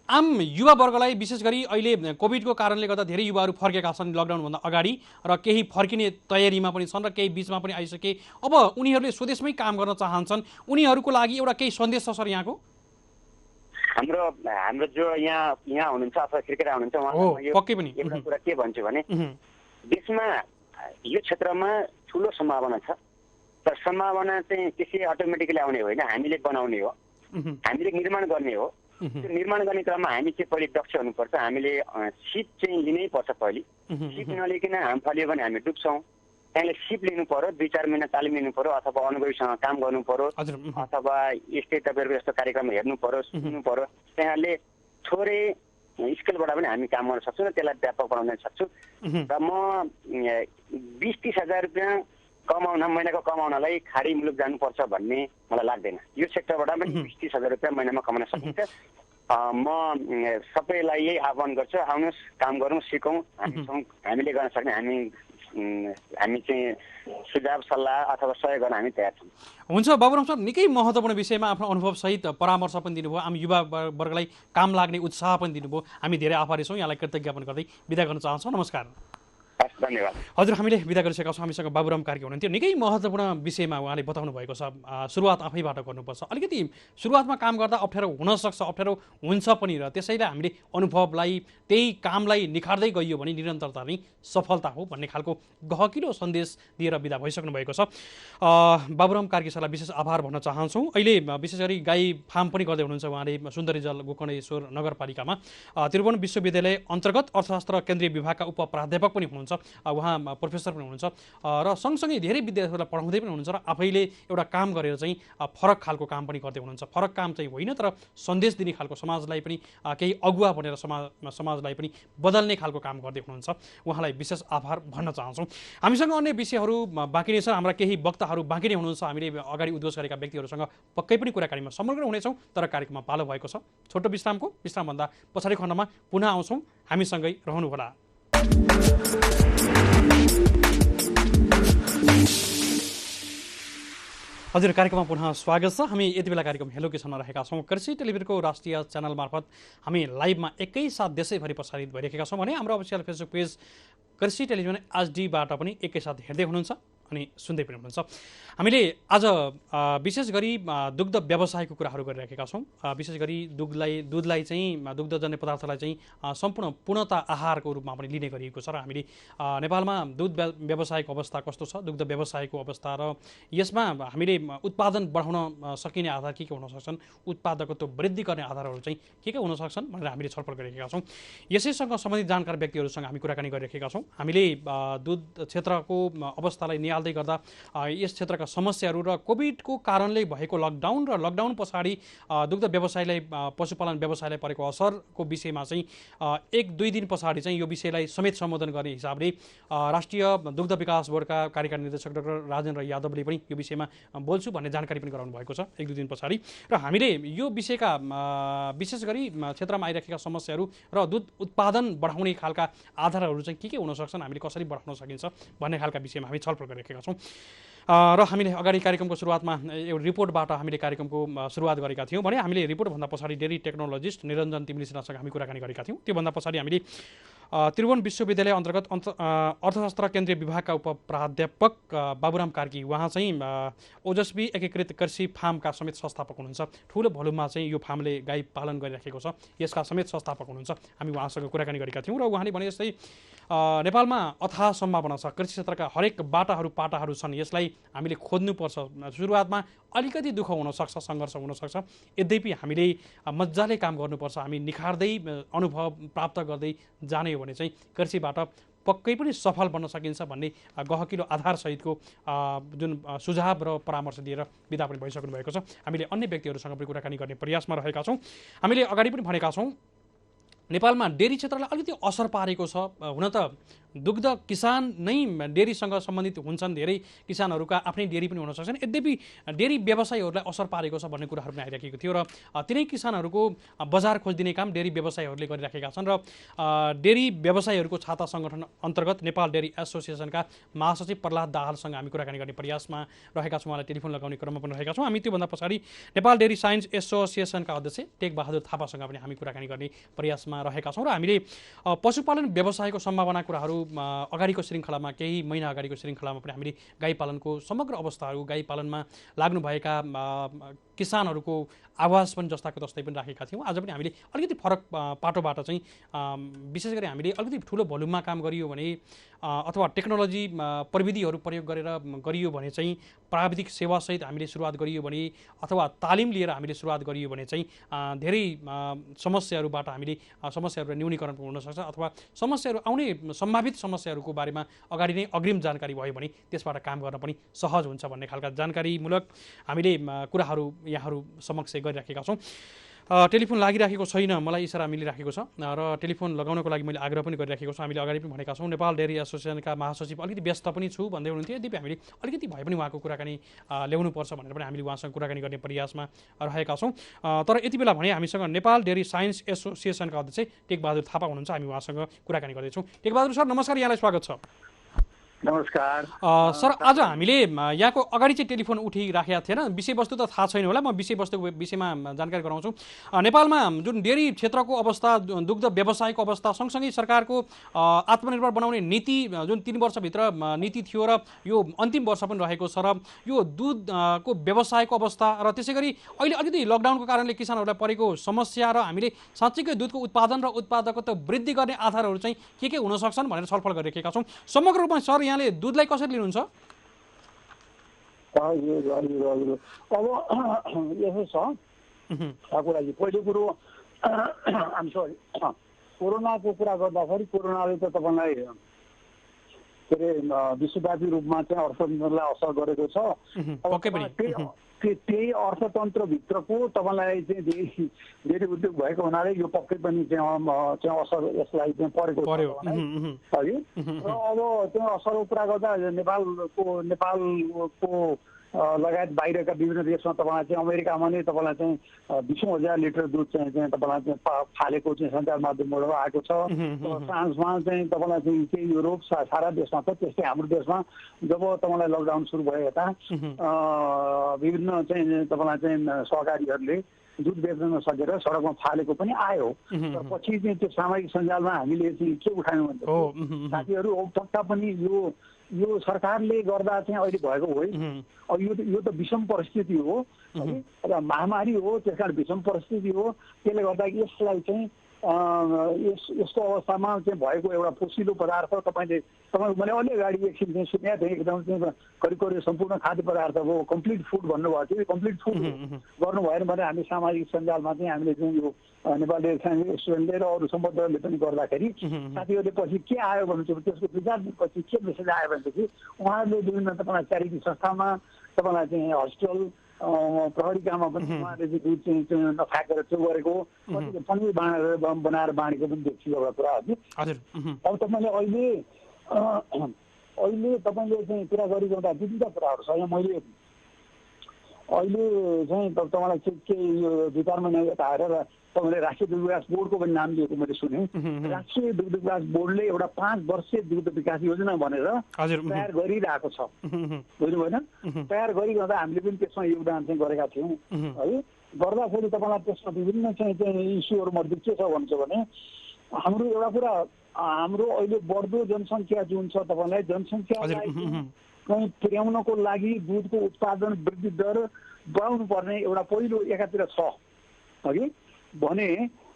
आम युवावर्गलाई विशेष गरी अहिले कोभिडको कारणले गर्दा धेरै युवाहरू फर्केका छन् लकडाउनभन्दा अगाडि, र केही फर्किने तयारीमा पनि छन्, र केही बिचमा पनि आइसके। अब उनीहरूले स्वदेशमै काम गर्न चाहन्छन्, उनीहरूको लागि एउटा केही सन्देश छ सर यहाँको? हाम्रो जो यहाँ हुनुहुन्छ अथवा क्रिकेटर हुनुहुन्छ उहाँलाई पक्कै पनि एउटा कुरा के भन्छु भने देशमा यो क्षेत्रमा ठुलो सम्भावना छ। तर सम्भावना चाहिँ त्यसै अटोमेटिकली आउने होइन, हामीले बनाउने हो, हामीले निर्माण गर्ने हो। त्यो निर्माण गर्ने क्रममा हामी चाहिँ पहिले दक्ष हुनुपर्छ। हामीले सिप चाहिँ लिनै पर्छ। पहिले सिप नलिकन हाम फाल्यो भने हामी डुब्छौँ। त्यहाँले सिप लिनु पर्यो, 2-4 महिना तालिम लिनु पर्यो, अथवा अनुभवीसँग काम गर्नु पर्यो, अथवा यस्तै तपाईँहरूको यस्तो कार्यक्रम हेर्नु पर्यो, सुन्नु पर्यो। त्यहाँले थोरै स्केलबाट पनि हामी काम गर्न सक्छौँ र त्यसलाई व्यापक बनाउन सक्छौँ। र म 20-30 हजार रुपियाँ महिनाको कमाउनलाई खाडी मुलुक जानुपर्छ भन्ने मलाई लाग्दैन। यो सेक्टरबाट पनि 20-30 हजार रुपियाँ महिनामा कमाउन सकिन्छ। म सबैलाई यही आह्वान गर्छु, आउनुहोस्, काम गरौँ, सिकौँ। हामीले गर्न सक्ने हामी चाहिँ सुझाव सल्लाह अथवा सहयोग गर्न हामी तयार छौँ। हुन्छ बाबुराम सर, निकै महत्त्वपूर्ण विषयमा आफ्नो अनुभवसहित परामर्श पनि दिनुभयो, हामी युवा वर्गलाई काम लाग्ने उत्साह पनि दिनुभयो। हामी धेरै आभारी छौँ। यहाँलाई कृतज्ञ ज्ञापन गर्दै बिदा गर्न चाहन्छौँ। नमस्कार। धन्यवाद। हजुर, हामीले बिदा गरिसकेका छौँ। हामीसँग बाबुराम कार्की हुनुहुन्थ्यो। निकै महत्त्वपूर्ण विषयमा उहाँले बताउनु भएको छ। सुरुवात आफैबाट गर्नुपर्छ। अलिकति सुरुवातमा काम गर्दा अप्ठ्यारो हुनसक्छ, अप्ठ्यारो हुन्छ पनि, र त्यसैले हामीले अनुभवलाई त्यही कामलाई निखार्दै गइयो भने निरन्तरता नै सफलता हो भन्ने खालको गहकिलो सन्देश दिएर बिदा भइसक्नु भएको छ। बाबुराम कार्की सरलाई विशेष आभार भन्न चाहन्छौँ। अहिले विशेष गरी गाई फार्म पनि गर्दै हुनुहुन्छ उहाँले सुन्दरीजल गोकर्णेश्वर नगरपालिकामा। त्रिभुवन विश्वविद्यालय अन्तर्गत अर्थशास्त्र केन्द्रीय विभागका उपप्राध्यापक पनि हुनुहुन्छ, उहाँ प्रोफेसर पनि हुनुहुन्छ, र सँगसँगै धेरै विद्यार्थीहरूलाई पढाउँदै पनि हुनुहुन्छ, र आफैले एउटा काम गरेर चाहिँ फरक खालको काम पनि गर्दै हुनुहुन्छ। फरक काम चाहिँ होइन, तर सन्देश दिने खालको, समाजलाई पनि केही अगुवा बनेर समाजलाई पनि बदल्ने खालको काम गर्दै हुनुहुन्छ। उहाँलाई विशेष आभार भन्न चाहन्छौँ। हामीसँग अन्य विषयहरू बाँकी नै छन्। हाम्रा केही वक्ताहरू बाँकी नै हुनुहुन्छ। हामीले अगाडि उद्घोष गरेका व्यक्तिहरूसँग पक्कै पनि कुराकानीमा समग्र हुनेछौँ, तर कार्यक्रममा पालो भएको छ। छोटो विश्रामभन्दा पछाडि खण्डमा पुनः आउँछौँ। हामीसँगै रहनुहोला। हजुर, कार्यक्रममा पुनः स्वागत छ। हामी यति बेला कार्यक्रम हेलो किसानमा रहेका छौँ। कृषि टेलिभिजनको राष्ट्रिय च्यानल मार्फत हामी लाइभमा एकैसाथ देशैभरि प्रसारित भइरहेका छौँ भने हाम्रो अफिसियल फेसबुक पेज कृषि टेलिभिजन एचडीबाट पनि एकैसाथ हेर्दै हुनुहुन्छ अनि सुन्दै पनि हुनुहुन्छ। हामीले आज विशेष गरी दुग्ध व्यवसायको कुराहरू गरिरहेका छौँ। विशेष गरी दुधलाई चाहिँ दुग्धजन्य पदार्थलाई चाहिँ सम्पूर्ण पूर्णता आहारको रूपमा पनि लिने गरिएको छ। र हामीले नेपालमा दुध व्यवसायको अवस्था कस्तो छ, दुग्ध व्यवसायको अवस्था, र यसमा हामीले उत्पादन बढाउन सकिने आधार के हुन सक्छन्, उत्पादकत्व वृद्धि गर्ने आधारहरू चाहिँ के हुन सक्छन् भनेर हामीले छलफल गरिरहेका छौँ। यसैसँग सम्बन्धित जानकार व्यक्तिहरूसँग हामी कुराकानी गरिरहेका छौँ। हामीले दुध क्षेत्रको अवस्थालाई निहाल्दै निकाल्दै गर्दा यस क्षेत्रका समस्याहरू र कोभिडको कारणले भएको लकडाउन र लकडाउन पछाडि दुग्ध व्यवसायलाई पशुपालन व्यवसायलाई परेको असरको विषयमा चाहिँ 1-2 दिन पछाडि चाहिँ यो विषयलाई समेत सम्बोधन गर्ने हिसाबले राष्ट्रिय दुग्ध विकास बोर्डका कार्यकारी निर्देशक डाक्टर राजेन्द्र यादवले पनि यो विषयमा बोल्छु भन्ने जानकारी पनि गराउनु भएको छ 1-2 दिन पछाडि। र हामीले यो विषयका विशेष गरी क्षेत्रमा आइरहेका समस्याहरू र दुध उत्पादन बढाउने खालका आधारहरू चाहिँ के हुन सक्छन्, हामीले कसरी बढाउन सकिन्छ भन्ने खालका विषयमा हामी छलफल गरिरहेका छौँ। र हामीले अगाडि कार्यक्रमको सुरुवातमा एउटा रिपोर्टबाट हामीले कार्यक्रमको सुरुवात गरेका थियौँ भने हामीले रिपोर्टभन्दा पछाडि डेरी टेक्नोलोजिस्ट निरञ्जन तिमिलिसिनासँग हामी कुराकानी गरेका थियौँ। त्योभन्दा पछाडि हामीले त्रिभुवन विश्वविद्यालय अन्तर्गत अर्थशास्त्र केन्द्रीय विभागका उपप्राध्यापक बाबुराम कार्की, उहाँ चाहिँ ओजस्वी एकीकृत कृषि फार्मका समेत संस्थापक हुनुहुन्छ। ठुलो भोल्युममा चाहिँ यो फार्मले गाई पालन गरिराखेको छ, यसका समेत संस्थापक हुनुहुन्छ। हामी उहाँसँग कुराकानी गरेका थियौँ र उहाँले भने जस्तै नेपालमा अथाह सम्भावना छ, कृषि क्षेत्रका हरेक बाटाहरू पाटाहरू छन्, यसलाई हामीले खोज्नुपर्छ। सुरुवातमा अलिकति दुःख हुनसक्छ, सङ्घर्ष हुनसक्छ, यद्यपि हामीले मजाले काम गर्नुपर्छ। हामी निखार्दै अनुभव प्राप्त गर्दै जाने हो भने चाहिँ कृषिबाट पक्कै पनि सफल बन्न सकिन्छ भन्ने गहकिलो आधारसहितको जुन सुझाव र परामर्श दिएर बिदा पनि भइसक्नु भएको छ। हामीले अन्य व्यक्तिहरूसँग पनि कुराकानी गर्ने प्रयासमा रहेका छौँ। हामीले अगाडि पनि भनेका छौँ नेपालमा डेरी क्षेत्रलाई अलिकति असर पारेको छ। हुन त दुग्ध किसान नै डेरीसँग सम्बन्धित हुन्छन्, धेरै किसानहरूका आफ्नै डेरी पनि हुन सक्छन्, यद्यपि डेरी व्यवसायीहरूलाई असर पारेको छ भन्ने कुराहरू पनि आइरहेको थियो र तिनै किसानहरूको बजार खोजिदिने काम डेरी व्यवसायीहरूले गरिराखेका छन्। र डेरी व्यवसायीहरूको छाता सङ्गठन अन्तर्गत नेपाल डेरी एसोसिएसनका महासचिव प्रहलाद दाहालसँग हामी कुराकानी गर्ने प्रयासमा रहेका छौँ, उहाँलाई टेलिफोन लगाउने क्रममा पनि रहेका छौँ। हामी त्योभन्दा पछाडि नेपाल डेरी साइन्स एसोसिएसनका अध्यक्ष टेक बहादुर थापासँग पनि हामी कुराकानी गर्ने प्रयासमा रहेका छौँ। र हामीले पशुपालन व्यवसायको सम्भावना कुराहरू अगाडिको श्रृङ्खलामा, केही महिना अगाडिको श्रृङ्खलामा पनि हामीले गाई पालनको समग्र अवस्थाहरू, गाई पालनमा लाग्नुभएका किसानहरूको आवाज पनि जस्ताको तस्तै पनि राखेका थियौँ। आज पनि हामीले अलिकति फरक पाटोबाट चाहिँ विशेष गरी हामीले अलिकति ठुलो भोल्युममा काम गरियो भने अथवा टेक्नोलोजी प्रविधिहरू प्रयोग गरेर गरियो भने चाहिँ, प्राविधिक सेवासहित हामीले सुरुवात गरियो भने अथवा तालिम लिएर हामीले सुरुवात गरियो भने चाहिँ धेरै समस्याहरूबाट हामीले समस्याहरू न्यूनीकरण हुनसक्छ अथवा समस्याहरू आउने सम्भावित समस्याहरूको बारेमा अगाडि नै अग्रिम जानकारी भयो भने त्यसबाट काम गर्न पनि सहज हुन्छ भन्ने खालका जानकारीमूलक हामीले कुराहरू यहाँहरू समक्ष गरिराखेका छौँ। टेलिफोन लागिराखेको छैन, मलाई इसारा मिलिराखेको छ र टेलिफोन लगाउनको लागि मैले आग्रह पनि गरिराखेको छु। हामीले अगाडि पनि भनेका छौँ नेपाल डेरी एसोसिएसनका महासचिव अलिकति व्यस्त पनि छु भन्दै हुनुहुन्थ्यो, यद्यपि हामीले अलिकति भए पनि उहाँको कुराकानी ल्याउनुपर्छ भनेर पनि हामीले उहाँसँग कुराकानी गर्ने प्रयासमा रहेका छौँ। तर यति बेला भने हामीसँग नेपाल डेरी साइन्स एसोसिएसनका अध्यक्ष टेक बहादुर थापा हुनुहुन्छ, हामी उहाँसँग कुराकानी गर्दैछौँ। टेक बहादुर सर नमस्कार, यहाँलाई स्वागत छ। नमस्कार सर, आज हामीले यहाँको अगाडि चाहिँ टेलिफोन उठिराखेका थिएन, विषयवस्तु त थाहा छैन होला, म विषयवस्तुको विषयमा जानकारी गराउँछु। नेपालमा जुन डेरी क्षेत्रको अवस्था, दुग्ध व्यवसायको अवस्था, सँगसँगै सरकारको आत्मनिर्भर बनाउने नीति जुन 3 वर्षभित्र नीति थियो र यो अन्तिम वर्ष पनि रहेको छ, र यो दुधको व्यवसायको अवस्था र त्यसै गरी अहिले अलिकति लकडाउनको कारणले किसानहरूलाई परेको समस्या र हामीले साँच्चैकै दुधको उत्पादन र उत्पादकता वृद्धि गर्ने आधारहरू चाहिँ के हुन सक्छन् भनेर छलफल गरिरहेका छौँ। समग्र रूपमा सर यहाँले दुधलाई कसरी लिनुहुन्छ? अब यसो छ कुराजी, पहिलो कुरो कोरोनाको कुरा गर्दाखेरि कोरोनाले त तपाईँलाई के अरे विश्वव्यापी रूपमा चाहिँ अर्थतन्त्रलाई असर गरेको छ। त्यही अर्थतन्त्रभित्रको तपाईँलाई चाहिँ डेरी उद्योग भएको हुनाले यो पक्कै पनि चाहिँ असर यसलाई चाहिँ परेको छ है। र अब त्यो असरको कुरा गर्दा नेपालको लगायत बाहिरका विभिन्न देशमा तपाईँलाई चाहिँ अमेरिकामा नै तपाईँलाई चाहिँ 20,000 लिटर दुध चाहिँ तपाईँलाई चाहिँ फालेको चाहिँ सञ्चार माध्यमबाट आएको छ। फ्रान्समा चाहिँ तपाईँलाई चाहिँ केही युरोप सारा देशमा छ। त्यस्तै हाम्रो देशमा जब तपाईँलाई लकडाउन सुरु भयो यता विभिन्न चाहिँ तपाईँलाई चाहिँ सहकारीहरूले दुध बेच्न नसकेर सडकमा फालेको पनि आयो। र पछि चाहिँ त्यो सामाजिक सञ्जालमा हामीले चाहिँ के उठायौँ भने साथीहरू औपचारिकता पनि यो सरकारले गर्दा चाहिँ अहिले भएको हो है। अब यो त विषम परिस्थिति हो र महामारी हो, त्यस कारण विषम परिस्थिति हो। त्यसले गर्दा यसलाई चाहिँ यस्तो अवस्थामा चाहिँ भएको एउटा पोसिलो पदार्थ मैले अलि अगाडि एकछिन चाहिँ सुनेको थिएँ एकदम चाहिँ करिब सम्पूर्ण खाद्य पदार्थको कम्प्लिट फुड भन्नुभएको थियो। कम्प्लिट फुड गर्नु भएन भने हामी सामाजिक सञ्जालमा चाहिँ हामीले चाहिँ यो नेपाल डेयरी साइन्स रेस्टुरेन्टले र अरू सम्बन्धहरूले पनि गर्दाखेरि साथीहरूले पछि के आयो भनेपछि त्यसको विचार पछि के मेसेज आयो भनेदेखि उहाँहरूले विभिन्न तपाईँलाई च्यारिटी संस्थामा तपाईँलाई चाहिँ हस्पिटल प्रहरीकामा पनि उहाँले चाहिँ दुध चाहिँ नफ्याँकेर त्यो गरेको पनिर बनाएर बाँडेको पनि देखियो एउटा कुरा हजुर। अब तपाईँले अहिले तपाईँले चाहिँ कुरा गरिरहँदा विभिन्न कुराहरू छ। यहाँ मैले अहिले चाहिँ तपाईँलाई के यो 2-4 महिना यता आएर तपाईँले राष्ट्रिय दुग्ध विकास बोर्डको पनि नाम लिएको मैले सुने। राष्ट्रिय दुग्ध विकास बोर्डले एउटा 5 वर्षीय दुग्ध विकास योजना भनेर तयार गरिरहेको छ, बुझ्नु भएन? तयार गरिरहँदा हामीले पनि त्यसमा योगदान चाहिँ गरेका थियौँ है। गर्दाखेरि तपाईँलाई त्यसमा विभिन्न चाहिँ इस्युहरूमध्ये के छ भन्छ भने हाम्रो एउटा कुरा हाम्रो अहिले बढ्दो जनसङ्ख्या जुन छ तपाईँलाई जनसङ्ख्यालाई कहीँ पुर्याउनको लागि दुधको उत्पादन वृद्धि दर बढाउनु पर्ने एउटा पहिलो एकातिर छ हगि भने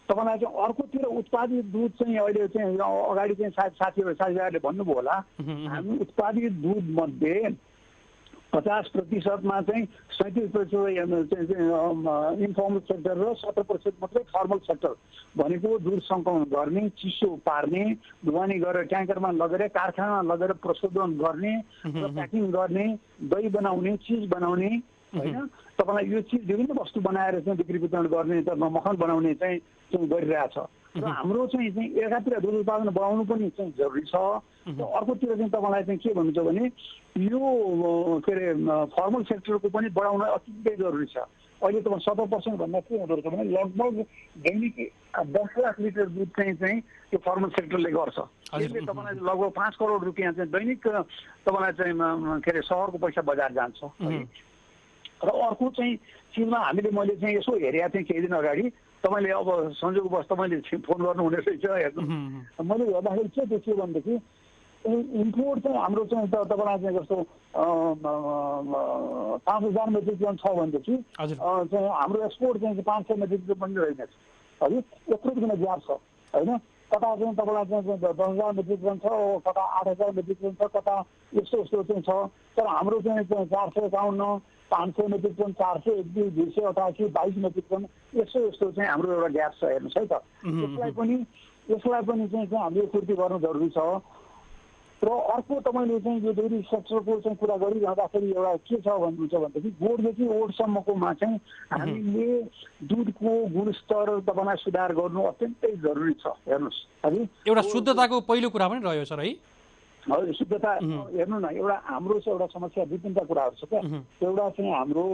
तपाईँलाई चाहिँ अर्कोतिर उत्पादित दुध चाहिँ अहिले चाहिँ अगाडि चाहिँ साथीहरूले भन्नुभयो होला हामी उत्पादित दुध मध्ये 50%मा चाहिँ 37% इन्फर्मल सेक्टर र 17% मात्रै फर्मल सेक्टर भनेको दुध सङ्कलन गर्ने, चिसो पार्ने, ढुवानी गरेर ट्याङ्करमा लगेर कारखानामा लगेर प्रशोधन गर्ने र प्याकिङ गर्ने, दही बनाउने, चिज बनाउने होइन तपाईँलाई यो चिज विभिन्न वस्तु बनाएर चाहिँ बिक्री वितरण गर्ने मखन बनाउने चाहिँ गरिरहेछ र हाम्रो चाहिँ एकातिर दुध उत्पादन बढाउनु पनि चाहिँ जरुरी छ। अर्कोतिर चाहिँ तपाईँलाई चाहिँ के भन्नुहुन्छ भने यो के अरे फर्मल सेक्टरको पनि बढाउन अत्यन्तै जरुरी छ। अहिले तपाईँ 17% भन्दा के हुँदो रहेछ भने लगभग दैनिक 10 लाख लिटर दुध चाहिँ त्यो फर्मल सेक्टरले गर्छ। यसले तपाईँलाई लगभग 5 करोड रुपियाँ चाहिँ दैनिक तपाईँलाई चाहिँ के अरे सहरको पैसा बजार जान्छ र अर्को चाहिँ चिजमा हामीले मैले चाहिँ यसो हेरेको थिएँ केही दिन अगाडि तपाईँले अब संयोगवश तपाईँले फोन गर्नुहुने रहेछ हेर्नु मैले हेर्दाखेरि के देखियो भनेदेखि इम्पोर्ट चाहिँ हाम्रो चाहिँ तपाईँलाई चाहिँ जस्तो 5,000 मेट्रिक टन छ भनेदेखि चाहिँ हाम्रो एक्सपोर्ट चाहिँ 500 मेट्रिक टन पनि रहेनछ है। यत्रो किन ग्याप छ होइन। कता चाहिँ तपाईँलाई चाहिँ 10,000 मेट्रिक टन छ, कता 8,000 मेट्रिक टन छ, कता यस्तो चाहिँ छ। तर हाम्रो चाहिँ 451, 500 मेट्रिक टन, 421, 288, 22 मेट्रिक टन यस्तो चाहिँ हाम्रो एउटा ग्याप छ हेर्नुहोस् है त। यसलाई पनि चाहिँ हामीले पूर्ति गर्नु जरुरी छ। र अर्को तपाईँले चाहिँ यो डेयरी सेक्टरको चाहिँ कुरा गरिरहँदाखेरि एउटा के छ भन्नुहुन्छ भनेदेखि गोठदेखि ओठसम्मकोमा चाहिँ हामीले दुधको गुणस्तर तपाईँलाई सुधार गर्नु अत्यन्तै जरुरी छ हेर्नुहोस् है। एउटा शुद्धताको पहिलो कुरा पनि रह्यो सर है। हजुर शुद्धता हेर्नु न एउटा हाम्रो चाहिँ एउटा समस्या दुई तिनवटा कुराहरू छ क्या। एउटा चाहिँ हाम्रो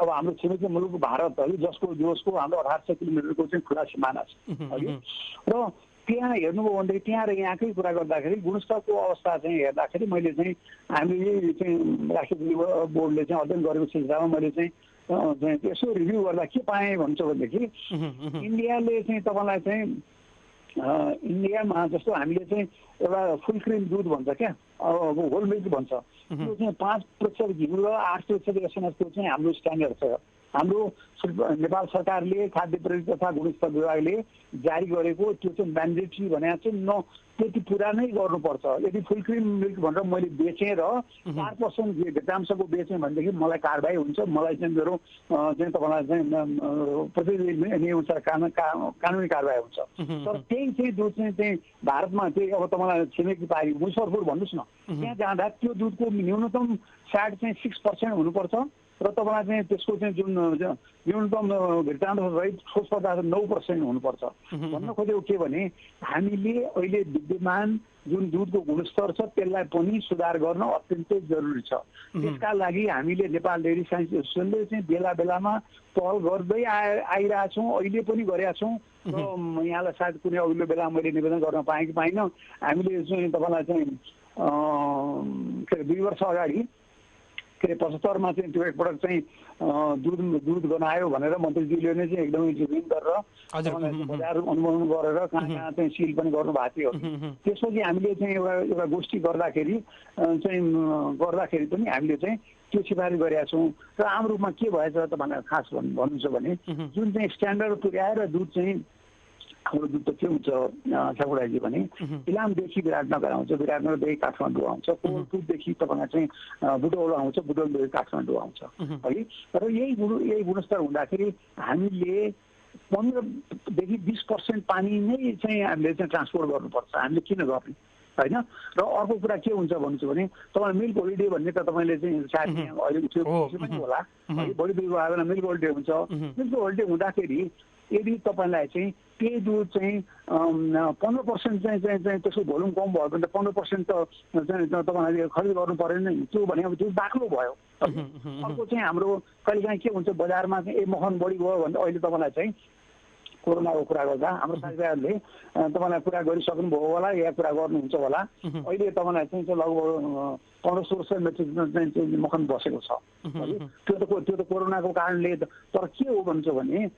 अब हाम्रो छिमेकी मुलुक भारत है जसको हाम्रो 1800 किलोमिटरको चाहिँ खुला सिमाना छ है। र त्यहाँ हेर्नुभयो भनेदेखि त्यहाँ र यहाँकै कुरा गर्दाखेरि गुणस्तरको अवस्था चाहिँ हेर्दाखेरि मैले चाहिँ हामीले यही चाहिँ राष्ट्रिय बोर्डले चाहिँ अध्ययन गरेको सिलसिलामा मैले चाहिँ यसो रिभ्यू गर्दा के पाएँ भन्छ भनेदेखि इन्डियाले चाहिँ तपाईँलाई चाहिँ इन्डियामा जस्तो हामीले चाहिँ एउटा फुल क्रिम दुध भन्छ क्या होल मिल्क भन्छ त्यो चाहिँ 5% घिउ र 8% एसएनएफको चाहिँ हाम्रो स्ट्यान्डर्ड छ। हाम्रो नेपाल सरकारले खाद्य प्रयोग तथा गुणस्तर विभागले जारी गरेको त्यो चाहिँ म्यान्डेटरी भनेको चाहिँ त्यति पुरा नै गर्नुपर्छ। यदि फुल क्रिम मिल्क भनेर मैले बेचेँ र 4% घटांशको बेचेँ भनेदेखि मलाई कारबाही हुन्छ, मलाई चाहिँ मेरो चाहिँ तपाईँलाई चाहिँ प्रतिनिधि नियमअनुसार कानुनी कारबाही हुन्छ। तर त्यही चाहिँ दुध चाहिँ भारतमा चाहिँ अब तपाईँलाई छिमेकी पारी मुजफ्फरपुर भन्नुहोस् न त्यहाँ जाँदा त्यो दुधको न्यूनतम फ्याट चाहिँ 6% हुनुपर्छ र तपाईँलाई चाहिँ त्यसको चाहिँ जुन न्यूनतम घृताङ्क रहित ठोस पदार्थ 9% हुनुपर्छ। भन्न खोजेको के भने हामीले अहिले विद्यमान जुन दुधको गुणस्तर छ त्यसलाई पनि सुधार गर्न अत्यन्तै जरुरी छ। त्यसका लागि हामीले नेपाल डेयरी साइन्स एसोसिएसनले चाहिँ बेला बेलामा पहल गर्दै आइरहेछौँ, अहिले पनि गरेका छौँ। र यहाँलाई सायद कुनै अघिल्लो बेला मैले निवेदन गर्न पाएँ कि पाइनँ, हामीले चाहिँ तपाईँलाई चाहिँ के अरे 2 वर्ष अगाडि के अरे 75 मा चाहिँ त्यो एकपटक चाहिँ दुध बनायो भनेर मन्त्रीजीले नै चाहिँ एकदमै रिभिन गरेर बजार अनुमोदन गरेर कहाँ चाहिँ सिल पनि गर्नु भएको थियो। त्यसपछि हामीले चाहिँ एउटा गोष्ठी गर्दाखेरि पनि हामीले चाहिँ त्यो सिफारिस गरेका छौँ र आम रूपमा के भएछ त भनेर खास भन्नु छ भने जुन चाहिँ स्ट्यान्डर्ड पुर्याएर दुध चाहिँ हाम्रो दुध त के हुन्छ साकुराजी भने इलामदेखि विराटनगर आउँछ, विराटनगरदेखि काठमाडौँ आउँछ, कोलपुरदेखि तपाईँलाई चाहिँ बुटवल आउँछ, बुटवलदेखि काठमाडौँ आउँछ है। र यही गुणस्तर हुँदाखेरि हामीले 15देखि 20% पानी नै चाहिँ हामीले चाहिँ ट्रान्सपोर्ट गर्नुपर्छ। हामीले किन गर्ने होइन। र अर्को कुरा के हुन्छ भन्छु भने तपाईँलाई मिल्क होलिडे भन्ने त तपाईँले चाहिँ सायद अहिले उठ्यो पनि होला है। बढी दुध भयो भने मिल्क होलिडे हुन्छ। मिल्क होलिडे हुँदाखेरि यदि तपाईँलाई चाहिँ त्यही दुध चाहिँ 15% चाहिँ त्यसको भोल्युम कम भयो भने त 15% त चाहिँ तपाईँलाई खरिद गर्नु परेन नि। त्यो भने अब त्यो बाक्लो भयो। अर्को चाहिँ हाम्रो कहिलेकाहीँ के हुन्छ बजारमा चाहिँ मखन बढी भयो भने अहिले तपाईँलाई चाहिँ कोरोनाको कुरा गर्दा हाम्रो साथीभाइहरूले तपाईँलाई कुरा गरिसक्नुभयो होला या कुरा गर्नुहुन्छ होला। अहिले तपाईँलाई चाहिँ लगभग 1500 मेट्रिक टन चाहिँ मखन बसेको छ। त्यो त कोरोनाको कारणले। तर के हो भन्छ भने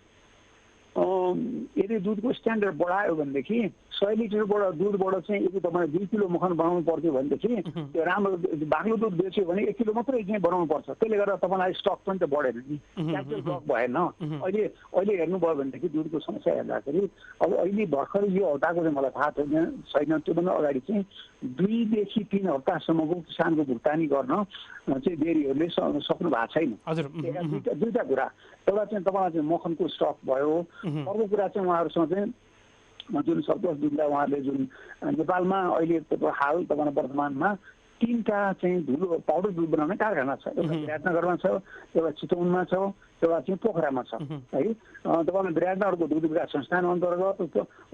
यदि दुधको स्ट्यान्डर्ड बढायो भनेदेखि 100 लिटरबाट दुधबाट चाहिँ यदि तपाईँले 2 किलो मखन बनाउनु पर्थ्यो भनेदेखि त्यो राम्रो बाक्लो दुध बेच्यो भने 1 किलो मात्रै चाहिँ बनाउनु पर्छ। त्यसले गर्दा तपाईँलाई स्टक पनि त बढेन नि, क्यापिटल ब्लक भएन। अहिले हेर्नुभयो भनेदेखि दुधको समस्या हेर्दाखेरि अब अहिले भर्खर यो हप्ताको चाहिँ मलाई थाहा छैन, त्योभन्दा अगाडि चाहिँ 2 देखि 3 हप्तासम्मको किसानको भुक्तानी गर्न चाहिँ डेरीहरूले सक्नु भएको छैन। दुईवटा कुरा, एउटा चाहिँ तपाईँलाई चाहिँ मखनको स्टक भयो, अर्को कुरा चाहिँ उहाँहरूसँग चाहिँ जुन सन्तोष दुधलाई उहाँहरूले जुन नेपालमा अहिले हाल तपाईँलाई वर्तमानमा 3टा चाहिँ धुलो पाउडर दुध बनाउने कारखाना छ। एउटा विराटनगरमा छ, एउटा चितवनमा छ, एउटा चाहिँ पोखरामा छ है। तपाईँलाई विराटनगरको दुध विकास संस्थान अन्तर्गत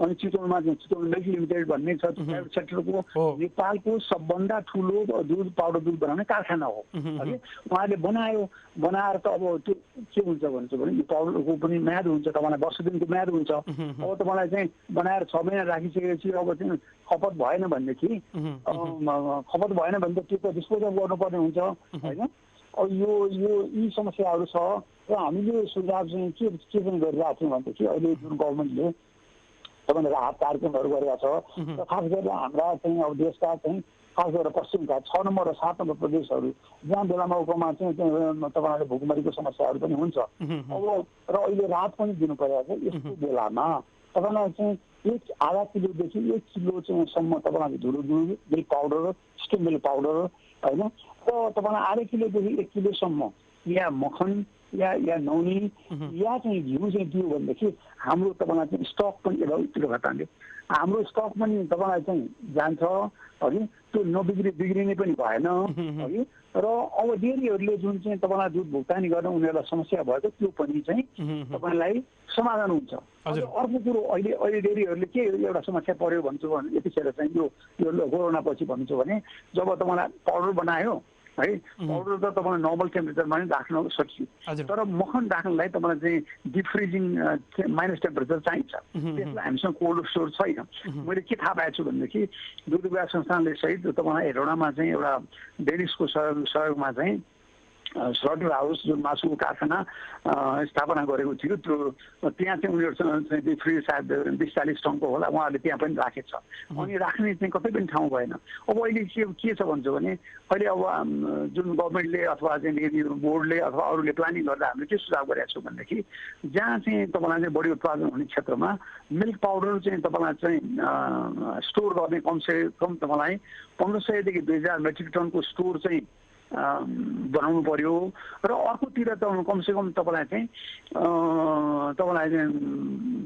अनि चितवनमा चाहिँ चितवन मिल्क लिमिटेड भन्ने छ, प्राइभेट सेक्टरको नेपालको सबभन्दा ठुलो दुध पाउडर दुध बनाउने कारखाना हो है। उहाँले बनाएर त अब त्यो के हुन्छ भन्छ भने यो पाउडरको पनि म्याद हुन्छ, तपाईँलाई वर्ष दिनको म्याद हुन्छ। अब तपाईँलाई चाहिँ बनाएर 6 महिना राखिसकेपछि अब चाहिँ खपत भएन भने त त्यो त डिस्पोजल गर्नुपर्ने हुन्छ होइन। अब यी समस्याहरू छ र हामीले सुझाव चाहिँ के पनि गरिरहेको छौँ भनेदेखि अहिले जुन गभर्मेन्टले तपाईँले राहत कार्यक्रमहरू गरेका छ र खास गरेर हाम्रा चाहिँ अब देशका चाहिँ खास गरेर पश्चिमका 6 नम्बर र 7 नम्बर प्रदेशहरू जहाँ बेला मौकामा चाहिँ तपाईँहरूले भुकमरीको समस्याहरू पनि हुन्छ। अब र अहिले राहत पनि दिनु परिरहेको छ। यस्तो बेलामा तपाईँलाई चाहिँ आधा किलोदेखि 1 किलो चाहिँ सम्म तपाईँलाई धुलो दुध, milk powder, skim milk powder होइन, र तपाईँलाई आधा किलोदेखि 1 किलोसम्म या मखन या नौनी या चाहिँ घिउ चाहिँ दियो भनेदेखि हाम्रो तपाईँलाई चाहिँ स्टक पनि यताउतिर घटाउने हाम्रो स्टक पनि तपाईँलाई चाहिँ जान्छ है। त्यो बिग्रिने पनि भएन है। र अब डेरीहरूले जुन चाहिँ तपाईँलाई दुध भुक्तानी गर्न उनीहरूलाई समस्या भएको त्यो पनि चाहिँ तपाईँलाई समाधान हुन्छ। अर्को कुरो अहिले डेरीहरूले के एउटा समस्या पर्यो भन्छु भने यतिखेर चाहिँ यो कोरोना पछि भन्छु भने जब तपाईँलाई पाउडर बनायो है, पाउडर त तपाईँलाई नर्मल टेम्परेचरमा पनि राख्न सकियो, तर मखन राख्नलाई तपाईँलाई चाहिँ डिप फ्रिजिङ माइनस टेम्परेचर चाहिन्छ। त्यसलाई हामीसँग कोल्ड स्टोर छैन। मैले के थाहा पाएको छु भनेदेखि दुध विकास संस्थानले सहित तपाईँलाई हेटौडामा चाहिँ एउटा डेनिसको सहयोगमा चाहिँ स्लटर हाउस जुन मासुको कारखाना स्थापना गरेको थियो, त्यो त्यहाँ चाहिँ उनीहरूसँग चाहिँ डिप फ्रिज सायद 20-40 टनको होला, उहाँहरूले त्यहाँ पनि राखेको छ। अनि राख्ने चाहिँ कतै पनि ठाउँ भएन। अब अहिले के छ भन्छ भने अहिले अब जुन गभर्मेन्टले अथवा चाहिँ बोर्डले अथवा अरूले प्लानिङ गर्दा हामीले के सुझाव गरेका छौँ भनेदेखि जहाँ चाहिँ तपाईँलाई चाहिँ बढी उत्पादन हुने क्षेत्रमा मिल्क पाउडर चाहिँ तपाईँलाई चाहिँ स्टोर गर्ने कमसे कम तपाईँलाई 1500 देखि 2000 मेट्रिक टनको स्टोर चाहिँ बनाउनु पर्यो। र अर्कोतिर त कमसे कम तपाईँलाई चाहिँ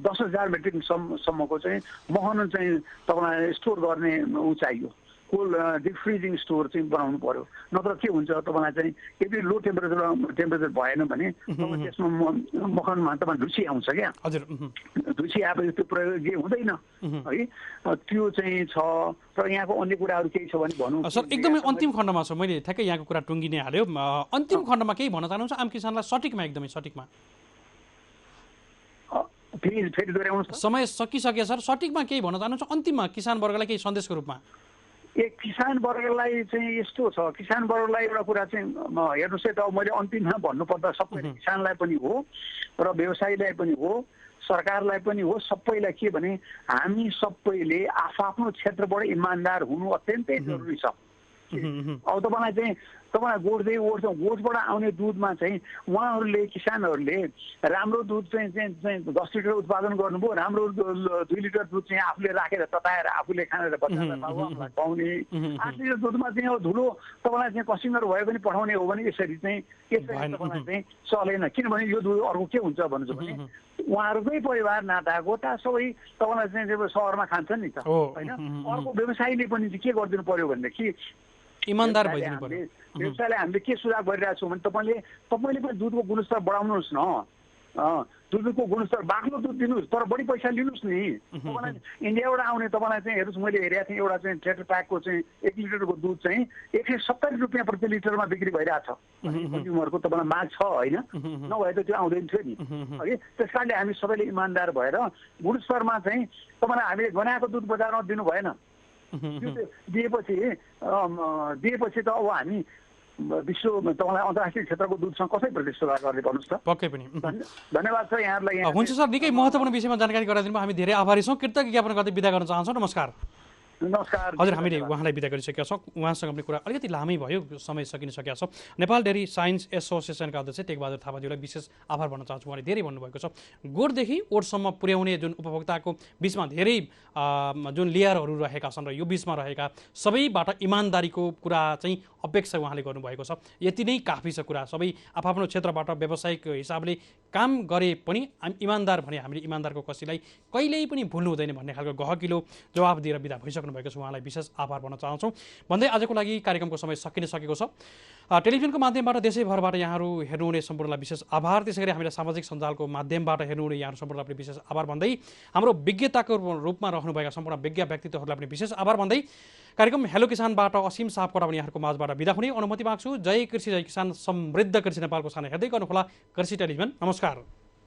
10,000 मेट्रिक सम्मको चाहिँ मखन चाहिँ तपाईँलाई स्टोर गर्ने ऊ चाहियो, कोल्ड डिप फ्रिजिङ स्टोर चाहिँ बनाउनु पर्यो। नत्र के हुन्छ तपाईँलाई चाहिँ यदि लो टेम्परेचर भएन भने त्यसमा मखनमा तपाईँ ढुसी आउँछ क्या। ढुसी आएपछि त्यो प्रयोग हुँदैन है। त्यो चाहिँ छ। र यहाँको अन्य कुराहरू केही छ भने भन्नु सर। एकदमै अन्तिम खण्डमा छ, मैले ठ्याक्कै यहाँको कुरा टुङ्गिने हाल्यो। अन्तिम खण्डमा केही भन्न चाहनुहुन्छ आम किसानलाई सटिकमा, एकदमै सटिकमा? फेरि दोहोऱ्याउनुहोस्। समय सकिसक्यो सर, सटिकमा केही भन्न चाहनुहुन्छ अन्तिममा किसान वर्गलाई केही सन्देशको रूपमा? किसान वर्गलाई चाहिँ यस्तो छ, किसान वर्गलाई एउटा कुरा चाहिँ हेर्नुहोस् है त, मैले अन्तिममा भन्नुपर्दा सबै किसानलाई पनि हो र व्यवसायीलाई पनि हो, सरकारलाई पनि हो, सबैलाई के भने हामी सबैले आफ्नो क्षेत्रबाट इमान्दार हुनु अत्यन्तै जरुरी छ। अब तपाईँलाई गोठबाट आउने दुधमा चाहिँ उहाँहरूले किसानहरूले राम्रो दुध चाहिँ 10 लिटर उत्पादन गर्नुभयो, राम्रो 2 लिटर दुध चाहिँ आफूले राखेर तताएर आफूले खानेर बच्चालाई खुवाउने, 8 लिटर दुधमा चाहिँ अब धुलो तपाईँलाई चाहिँ कस्टमर भयो भने पठाउने हो भने यसरी चाहिँ तपाईँलाई चाहिँ चलेन। किनभने यो दुध अर्को के हुन्छ भन्नुहुन्छ भने उहाँहरूकै परिवार नाता गोता सबै तपाईँलाई चाहिँ सहरमा खान्छन् नि त होइन। अर्को व्यवसायीले पनि के गरिदिनु पर्यो भनेदेखि इमानदार भइदिनु पर्यो। व्यवसायलाई हामीले के सुझाव गरिरहेको छौँ भने तपाईँले पनि दुधको गुणस्तर बढाउनुहोस् न, दुधको गुणस्तर बाक्लो दुध दिनुहोस् तर बढी पैसा लिनुहोस् नि। तपाईँलाई इन्डियाबाट आउने तपाईँलाई चाहिँ हेर्नुहोस्, मैले हेरेको थिएँ एउटा चाहिँ टेट्रा प्याकको चाहिँ 1 लिटरको दुध चाहिँ 170 रुपियाँ प्रति लिटरमा बिक्री भइरहेको छ। कन्ज्युमरको तपाईँलाई माग छ होइन, नभए त त्यो आउँदैन थियो नि है। त्यस कारणले हामी सबैले इमान्दार भएर गुणस्तरमा चाहिँ तपाईँलाई हामीले गनाएको दुध बजारमा दिनु भएन। दिएपछि त अब हामी विश्व तपाईँलाई अन्तर्राष्ट्रिय क्षेत्रको दुधसँग कसै प्रतिस्पर्धा गर्ने भन्नुहोस् त। पक्कै पनि धन्यवाद छ यहाँहरूलाई। हुन्छ सर, निकै महत्त्वपूर्ण विषयमा जानकारी गराइदिनु, हामी धेरै आभारी छौँ। कृतज्ञ ज्ञापन गर्दै बिदा गर्न चाहन्छौँ। नमस्कार। नमस्कार। हजुर, हामीले उहाँलाई बिदा गरिसकेका छौँ। उहाँसँग पनि कुरा अलिकति लामै भयो, समय सकिनसकेका छ। नेपाल डेयरी साइन्स एसोसिएसनका अध्यक्ष टेकबहादुर थापाज्यूलाई विशेष आभार भन्न चाहन्छु। उहाँले धेरै भन्नुभएको छ, गोठदेखि ओठसम्म पुर्याउने जुन उपभोक्ताको बिचमा धेरै जुन लेयरहरू रहेका छन् र यो बिचमा रहेका सबैबाट इमान्दारीको कुरा चाहिँ अपेक्षा उहाँले गर्नुभएको छ। यति नै काफी छ कुरा। सबै आफ्नो क्षेत्रबाट व्यावसायिक हिसाबले काम गरे पनि इमान्दार भने हामीले इमान्दारको कसैलाई कहिल्यै पनि भुल्नु हुँदैन भन्ने खालको गहकिलो जवाब दिएर बिदा भइसक्नुभएको छ। उहाँलाई विशेष आभार भन्न चाहन्छौँ भन्दै आजको लागि कार्यक्रमको समय सकिनसकेको छ। टेलिभिजनको माध्यमबाट देशैभरबाट यहाँहरू हेर्नुहुने सम्पूर्णलाई विशेष आभार। त्यसै गरी हामीलाई सामाजिक सञ्जालको माध्यमबाट हेर्नुहुने यहाँहरू सम्पूर्णलाई पनि विशेष आभार भन्दै हाम्रो विज्ञताको रूपमा रहनुभएका सम्पूर्ण विज्ञ व्यक्तित्वहरूलाई पनि विशेष आभार भन्दै कार्यक्रम हेलो किसानबाट असीम सापकोटा पनि यहाँहरूको माझबाट बिदा हुने अनुमति माग्छु। जय कृषि जय किसान, समृद्ध कृषि नेपालको साना हेर्दै गर्नुहोला कृषि टेलिभिजन। नमस्कार।